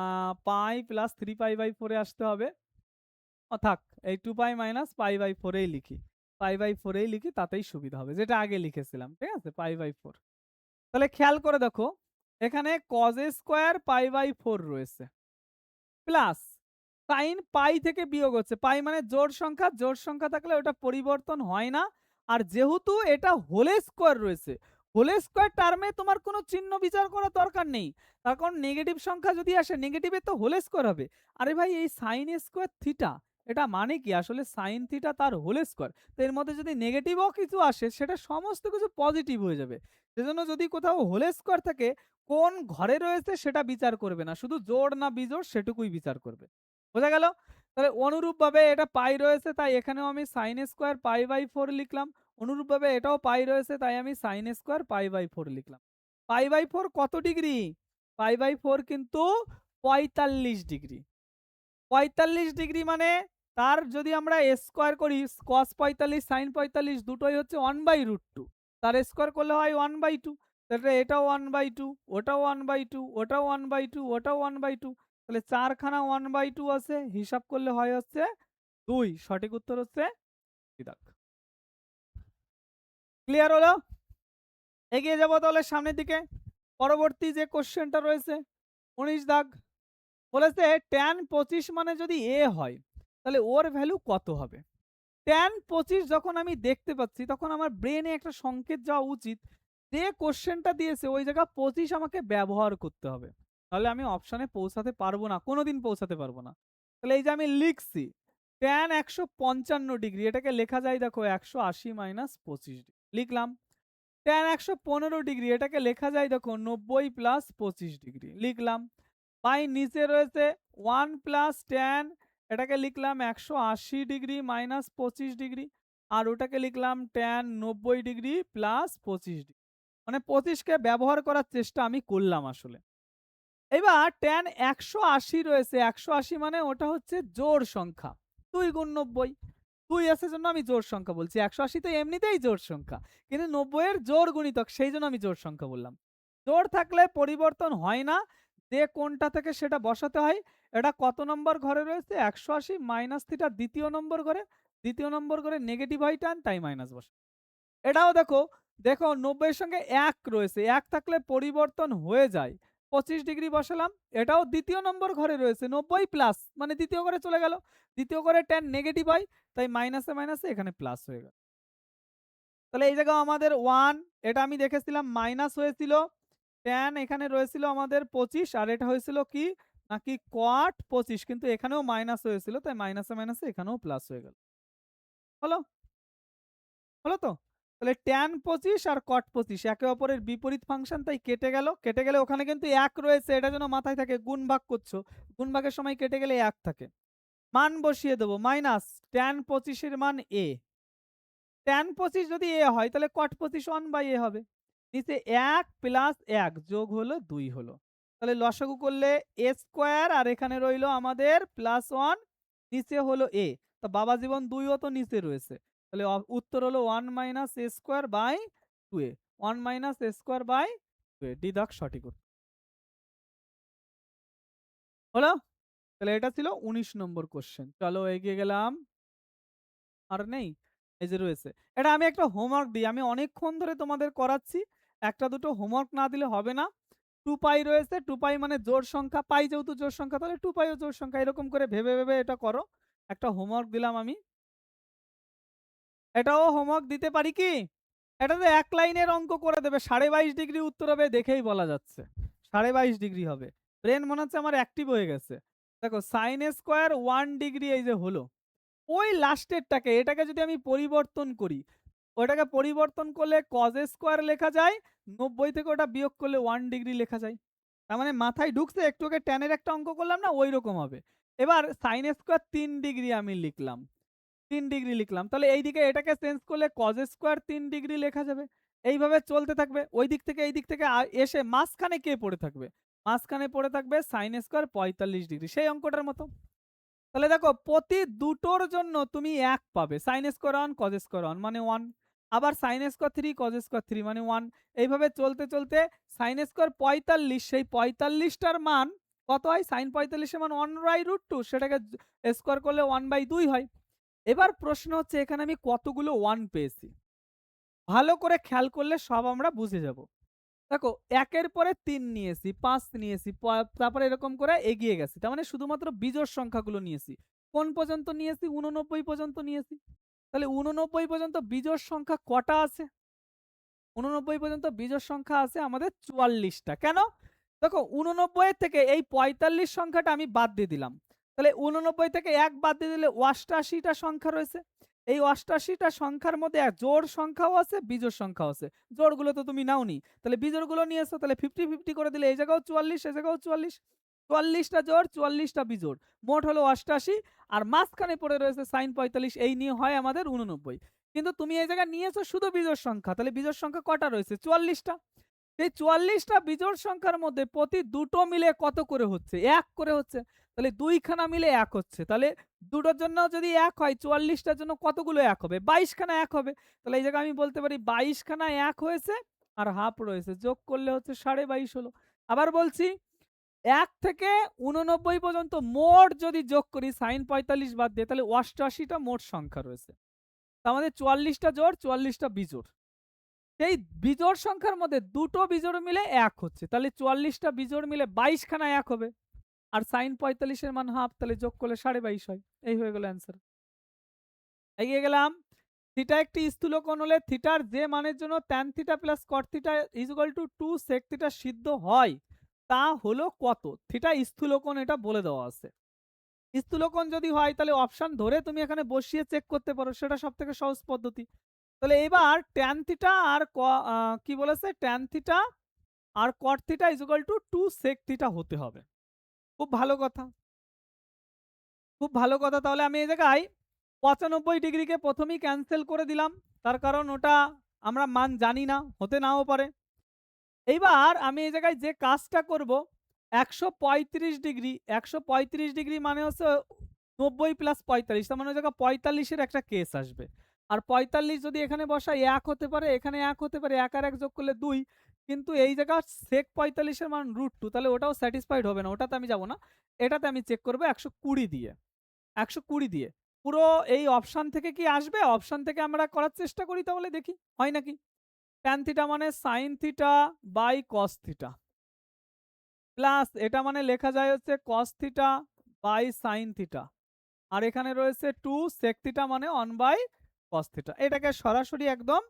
পাই প্লাস 3 পাই/4 এ আসতে হবে। থাক এই 2 পাই মাইনাস পাই/4 এই লিখি। পাই/4 এই লিখি, তাতেই সুবিধা হবে। যেটা আগে লিখেছিলাম। ঠিক আছে? পাই/4 তাহলে খেয়াল করে দেখো, এখানে cos স্কয়ার পাই/4 রয়েছে। প্লাস সাইন পাই থেকে বিয়োগ হচ্ছে। পাই মানে জোড় সংখ্যা থাকলে ওটা পরিবর্তন হয় না। আর যেহেতু এটা হোল স্কয়ার রয়েছে, হোল স্কয়ার টার্মে তোমার কোনো চিহ্ন বিচার করার দরকার নেই। তার কারণ নেগেটিভ সংখ্যা যদি আসে, নেগেটিভে তো হোল স্কয়ার হবে। আরে ভাই এই সাইন স্কয়ার থিটা, এটা মানে কি? আসলে সাইন থিটা তার হোল স্কয়ার। তো এর মধ্যে যদি নেগেটিভও কিছু আসে সেটা সমস্ত কিছু পজিটিভ হয়ে যাবে। সেজন্য যদি কোথাও হোল স্কয়ার থাকে, কোন ঘরে রয়েছে সেটা বিচার করবে না। শুধু জোড় না বিজোড় সেটুকুই বিচার করবে। বোঝা গেল? তাহলে অনুরূপভাবে এটা পাই রয়েছে তাই এখানেও আমি sin স্কয়ার পাই/4 লিখলাম। অনুরূপভাবে এটাও পাই রয়েছে তাই আমি sin স্কয়ার পাই/4 লিখলাম। পাই/4 কত ডিগ্রি? পাই/4 কিন্তু ৪৫ ডিগ্রি। ৪৫ ডিগ্রি মানে তার যদি আমরা স্কয়ার করি cos ৪৫ sin ৪৫ দুটোই হচ্ছে 1/√2 তার স্কয়ার করলে হয় 1/2 তাহলে এটাও 1/2 ওটাও 1/2 ওটাও 1/2 ওটাও 1/2 তাহলে ৪ খানা 1/2 আছে, হিসাব করলে হয় হচ্ছে ২। সঠিক উত্তর হচ্ছে দাগ। ক্লিয়ার হলো? এগিয়ে যাব তাহলে সামনের দিকে। পরবর্তী যে কোশ্চেনটা রয়েছে ১৯ দাগ। বলেছে tan ২৫ মানে যদি a হয় তাহলে ওর ভ্যালু কত হবে? tan ২৫ যখন আমি দেখতে পাচ্ছি তখন আমার ব্রেনে একটা সংকেত যাওয়া উচিত, যে কোশ্চেনটা দিয়েছে ওই জায়গা ২৫ আমাকে ব্যবহার করতে হবে। তাহলে আমি অপশনে পৌঁছাতে পারবো না, কোনোদিন পৌঁছাতে পারবো না। তাহলে এই যে আমি লিখছি tan ১৫৫ ডিগ্রি, এটাকে লেখা যায় দেখো ১৮০ মাইনাস ২৫ লিখলাম। tan ১১৫ ডিগ্রি এটাকে লেখা যায় দেখো ৯০ প্লাস ২৫ ডিগ্রি লিখলাম। বাই নিচে রয়েছে 1 প্লাস tan, এটাকে লিখলাম ১৮০ ডিগ্রি মাইনাস ২৫ ডিগ্রি। আর ওটাকে লিখলাম tan ৯০ ডিগ্রি প্লাস ২৫ ডিগ্রি। মানে ২৫ কে ব্যবহার করার চেষ্টা আমি করলাম আসলে। এবার tan ১৮০ রয়েছে, ১৮০ মানে ওটা হচ্ছে জোড় সংখ্যা। ২ গুণ ৯০, ২ আছে জন্য আমি জোড় সংখ্যা বলছি। ১৮০ তো এমনিতেই জোড় সংখ্যা। কিন্তু ৯০ এর জোড় গুণিতক সেইজন্য আমি জোড় সংখ্যা বললাম। জোড় থাকলে পরিবর্তন হয় না। যে কোণটা থেকে সেটা বসাতে হয়। এটা কত নম্বর ঘরে রয়েছে? ১৮০ মাইনাস থিটা দ্বিতীয় নম্বর ঘরে। দ্বিতীয় নম্বর ঘরে নেগেটিভ হয় টান তাই মাইনাস বসে। এটাও দেখো, দেখো ৯০ এর সঙ্গে ১ রয়েছে। ১ থাকলে পরিবর্তন হয়ে যায়। ২৫ ডিগ্রি বসালাম। এটাও দ্বিতীয় নম্বর ঘরে রয়েছে। ৯০ প্লাস মানে দ্বিতীয় ঘরে চলে গেল। দ্বিতীয় ঘরে tan নেগেটিভ হয় তাই মাইনাসে মাইনাসে এখানে প্লাস হয়ে গেল। তাহলে এই জায়গাও আমাদের 1, এটা আমি দেখেছিলাম মাইনাস হয়েছিল। tan এখানে রয়েছিল আমাদের ২৫ আর এটা হয়েছিল কি নাকি cot ২৫, কিন্তু এখানেও মাইনাস হয়েছিল তাই মাইনাসে মাইনাসে এখানেও প্লাস হয়ে গেল। হলো? হলো তো? তাহলে tan ২৫ আর cot ২৫ একে অপরের বিপরীত ফাংশন তাই কেটে গেল। কেটে গেলে ওখানে কিন্তু ১ রয়েছে, এটা যেন মাথায় থাকে, গুণ ভাগ করছো। গুণ ভাগের সময় কেটে গেলে ১ থাকে। মান বসিয়ে দেব মাইনাস tan ২৫ এর মান a। tan ২৫ যদি a হয় তাহলে cot ২৫ 1/a হবে। নিচে ১ প্লাস ১ যোগ হলো ২ হলো। তাহলে লসাগু করলে a স্কয়ার আর এখানে রইল আমাদের প্লাস 1, নিচে হলো a। তো বাবা জীবন ২ ও তো নিচে রয়েছে। তাহলে উত্তর হলো 1 minus a square by 2a। 1 minus a square by 2a। D দাগ সঠিক উত্তর। হলো? তাহলে এটা ছিল ১৯ নম্বর কোশ্চেন। চলো এগিয়ে গেলাম। আর নেই? এই যে রয়েছে। এটা আমি একটা হোমওয়ার্ক দিই। আমি অনেকক্ষণ ধরে তোমাদের করাচ্ছি। একটা দুটো হোমওয়ার্ক না দিলে হবে না। 2 পাই রয়েছে। 2 পাই মানে জোড় সংখ্যা। পাই যেহেতু জোড় সংখ্যা তাহলে 2 পাইও জোড় সংখ্যা। এরকম করে ভেবে, ভেবে এটা করো। একটা হোমওয়ার্ক দিলাম আমি। এটাও হোমওয়ার্ক দিতে পারি কি? এটা তো এক লাইনের অঙ্ক করে দেবে, 22.5 ডিগ্রি উত্তর হবে, দেখেই বলা যাচ্ছে 22.5 ডিগ্রি হবে। ব্রেন মনে হচ্ছে আমার অ্যাক্টিভ হয়ে গেছে। দেখো সাইন স্কোয়ার 1 ডিগ্রি এই যে হলো, ওই লাস্টেরটাকে এটাকে যদি আমি পরিবর্তন করি, ওটাকে পরিবর্তন করলে কজ স্কোয়ার লেখা যায়, 90 থেকে ওটা বিয়োগ করলে 1 ডিগ্রি লেখা যায়। তার মানে মাথায় ঢুকছে, একটু আগে ট্যানের একটা অঙ্ক করলাম না, ওই রকম হবে। এবার সাইন স্কোয়ার 3 ডিগ্রি আমি লিখলাম, 3 ডিগ্রি লিখলাম, তাহলে এইদিকে এটাকে চেঞ্জ করলে কজ স্কোয়ার 3 ডিগ্রি লেখা যাবে। এইভাবে চলতে থাকবে, ওই দিক থেকে এই দিক থেকে এসে মাঝখানে কে পড়ে থাকবে, মাঝখানে পড়ে থাকবে সাইন স্কোয়ার 45 ডিগ্রি, সেই অঙ্কটার মতো। তাহলে দেখো প্রতি দুটোর জন্য তুমি 1 পাবে, সাইন স্কোয়ার 1 কজ স্কোয়ার 1 মানে 1, আবার সাইন স্কোয়ার 3 কজ স্কোয়ার 3 মানে 1। এইভাবে চলতে চলতে সাইন স্কোয়ার 45, সেই 45টার মান কত হয়, সাইন 45 এর মান 1/√2, সেটাকে স্কোয়ার করলে 1/2 হয়। এবার প্রশ্ন হচ্ছে এখানে আমি কতগুলো 1 পেয়েছি, ভালো করে খেয়াল করলে সব আমরা বুঝে যাব। দেখো একের পরে 3 নিয়েছি, 5 নিয়েছি, তারপরে এরকম করে এগিয়ে গেছি, তার মানে শুধুমাত্র বিজোড় সংখ্যাগুলো নিয়েছি। কোন পর্যন্ত নিয়েছি, 89 পর্যন্ত নিয়েছি। তাহলে 89 পর্যন্ত বিজোড় সংখ্যা কটা আছে, 89 পর্যন্ত বিজোড় সংখ্যা আছে আমাদের 44টা। কেন, দেখো 89 থেকে এই 45 সংখ্যাটা আমি বাদ দিয়ে দিলাম, তাহলে 89 থেকে 1 বাদ দিয়ে দিলে 88টা সংখ্যা রয়েছে। এই 88টা সংখ্যার মধ্যে জোড় সংখ্যাও আছে, বিজোড় সংখ্যাও আছে। জোড়গুলো তো তুমি নাওনি, তাহলে বিজোড়গুলো নিয়েছো, তাহলে 50-50 করে দিলে এই জায়গাও 44, এই জায়গাও 44, 44টা জোড় 44টা বিজোড়, মোট হলো 88, আর মাঝখানে পড়ে রয়েছে সাইন 45, এই নিয়ে হয় আমাদের 89। কিন্তু তুমি এই জায়গায় নিয়েছো শুধু বিজোড় সংখ্যা, তাহলে বিজোড় সংখ্যা কটা রয়েছে, 44টা। এই 44টা বিজোড় সংখ্যার মধ্যে প্রতি দুটো মিলে কত করে হচ্ছে, 1 করে হচ্ছে, তাহলে 2খানা মিলে 1 হচ্ছে। তাহলে দুটোর জন্য যদি 1 হয়, 44টার জন্য কতগুলো 1 হবে, 22খানা 1 হবে। তাহলে এই জায়গায় আমি বলতে পারি 22খানা 1 হয়েছে, আর হাফ রয়েছে, যোগ করলে হচ্ছে 22.5 হলো। আবার বলছি 1 থেকে 89 পর্যন্ত মোট যদি যোগ করি সাইন 45 বাদ দিয়ে, তাহলে 88টা মোট সংখ্যা রয়েছে। আমাদের 44টা জোড়, 44টা বিজোড়। সেই বিজোড় সংখ্যার মধ্যে দুটো বিজোড় মিলে 1 হচ্ছে, তাহলে 44টা বিজোড় মিলে 22খানা 1 হবে, আর সাইন 45 এর মান হাফ, তাহলে যোগ করলে 22.5 হয়। এই হয়ে গেল অ্যান্সার। এগিয়ে গেলাম। থিটা একটি স্থূলকোণ হলে থিটার যে মানের জন্য tan theta plus cot theta equal to 2 sec theta সিদ্ধ হয় তা হলো কত। থিটা স্থূলকোণ এটা বলে দেওয়া আছে। স্থূলকোণ যদি হয় তাহলে অপশন ধরে তুমি এখানে বসিয়ে চেক করতে পারো, সেটা সবথেকে সহজ পদ্ধতি। তাহলে এবার ট্যান থিটা আর কি বলেছে, ট্যান থিটা আর cot theta equal to 2 sec theta হতে হবে। খুব ভালো কথা, খুব ভালো কথা। তাহলে আমি এই জায়গায় 95 ডিগ্রিকে প্রথমেই ক্যান্সেল করে দিলাম, তার কারণ ওটা আমরা মান জানি না, হতে নাও পারে। এইবার আমি এই জায়গায় যে কাজটা করব, 135 ডিগ্রি, 135 ডিগ্রি মানে হচ্ছে 90 প্লাস 45, তার মানে ওই জায়গায় 45-এর একটা কেস আসবে। আর 45 যদি এখানে বসাই 1 হতে পারে, এখানে 1 হতে পারে, 1 আর 1 যোগ করলে 2, কিন্তু এই জায়গা সেক 45-এর মান √2, তাহলে ওটাও স্যাটিসফাইড হবে না, ওটাতে আমি যাব না। এটাতে আমি চেক করব 120 দিয়ে, 120 দিয়ে। পুরো এই অপশন থেকে কি আসবে, অপশন থেকে আমরা করার চেষ্টা করি, তাহলে দেখি হয় নাকি। ট্যান থিটা মানে sine theta by cos theta, plus এটা মানে লেখা যায় হচ্ছে cos theta by sine theta, আর এখানে রয়েছে 2 সেক থিটা মানে 1/cos থিটা। এটাকে সরাসরি একদম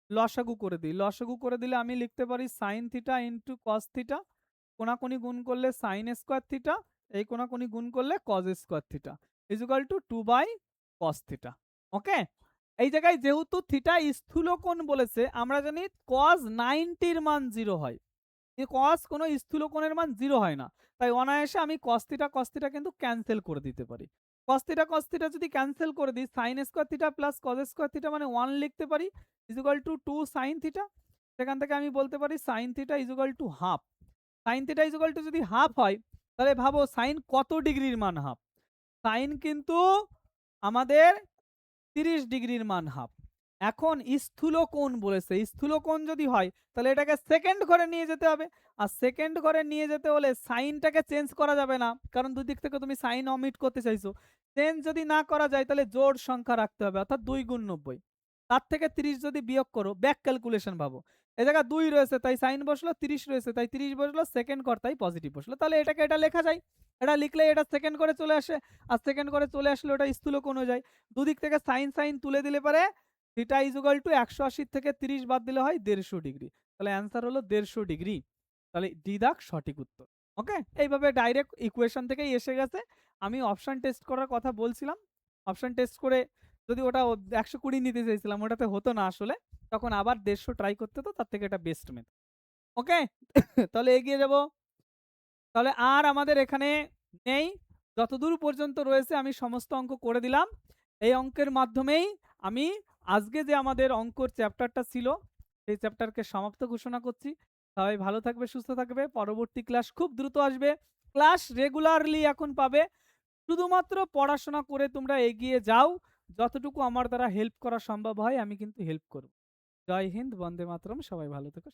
লসাগু করে দিই, লসাগু করে দিলে আমি লিখতে পারি sine theta into cos theta, কোনাকুনি গুণ করলে সাইন স্কোয়ার থিটা, এই কোনাকুনি গুণ করলে cos square theta equal to 2/cos theta. Okay, এই জায়গায় যেহেতু থিটা স্থূলকোণ বলেছে, আমরা জানি cos 90-র মান 0 হয়, cos কোনো স্থূলকোণের মান 0 হয় না, তাই অনায়াসে আমি cos থিটা কিন্তু ক্যান্সেল করে দিতে পারি। cos থিটা যদি ক্যান্সেল করে দিই, sin square theta plus cos square theta মানে 1 লিখতে পারি ইকুয়াল টু 2 sin থিটা। সেখান থেকে আমি বলতে পারি sin theta equal to half. sin theta equal to যদি হাফ হয়, তাহলে ভাবো sin কত ডিগ্রির মান হাফ, sin কিন্তু আমাদের 30 ডিগ্রির মান হাফ। এখন স্থূলকোণ বলেছে, স্থূলকোণ যদি হয় তাহলে এটাকে সেকেন্ড ঘরে নিয়ে যেতে হবে, আর সেকেন্ড ঘরে নিয়ে যেতে হলে সাইনটাকে চেঞ্জ করা যাবে না, কারণ দুই দিক থেকে তুমি সাইন অমিট করতে চাইছো। চেঞ্জ যদি না করা যায় তাহলে জোড় সংখ্যা রাখতে হবে, অর্থাৎ 2 গুণ 90, তার থেকে 30 যদি বিয়োগ করো, ব্যাক ক্যালকুলেশন ভাবো, এই জায়গা 2 রয়েছে তাই সাইন বসলো, 30 রয়েছে তাই 30 বসলো, সেকেন্ড ঘর তাই পজিটিভ বসলো, তাহলে এটাকে এটা লেখা যায়। এটা লিখলে এটা সেকেন্ড করে চলে আসে, আর সেকেন্ড করে চলে আসলে ওটা স্থূলকোণ হয়ে যায়। দুদিক থেকে সাইন সাইন তুলে দিলে পারে থিটা ইজুগাল টু 180 থেকে 30 বাদ দিলে হয় 150 ডিগ্রি। তাহলে অ্যান্সার হলো 150 ডিগ্রি। তাহলে ডি দাগ সঠিক উত্তর। ওকে? এইভাবে ডাইরেক্ট ইকুয়েশন থেকেই এসে গেছে। আমি অপশন টেস্ট করার কথা বলছিলাম। অপশন টেস্ট করে যদি ওটা 120 নিতে চাইছিলাম, ওটাতে হতো না আসলে। তখন আবার 150 ট্রাই করতে হতো, তার থেকে এটা বেস্ট মেথড। ওকে? তাহলে এগিয়ে যাব। তাহলে আর আমাদের এখানে নেই। যতদূর পর্যন্ত রয়েছে আমি সমস্ত অঙ্ক করে দিলাম। এই অঙ্কের মাধ্যমেই আমি আজকে যে আমাদের অঙ্কর চ্যাপ্টারটা ছিল, সেই চ্যাপ্টারকে সমাপ্ত ঘোষণা করছি। সবাই ভালো থাকবে, সুস্থ থাকবে। পরবর্তী ক্লাস খুব দ্রুত আসবে। ক্লাস রেগুলারলি এখন পাবে। শুধুমাত্র পড়াশোনা করে তোমরা এগিয়ে যাও। যতটুকু আমার দ্বারা হেল্প করা সম্ভব হয় আমি কিন্তু হেল্প করব। জয় হিন্দ, বন্দে মাতরম। সবাই ভালো থেকো।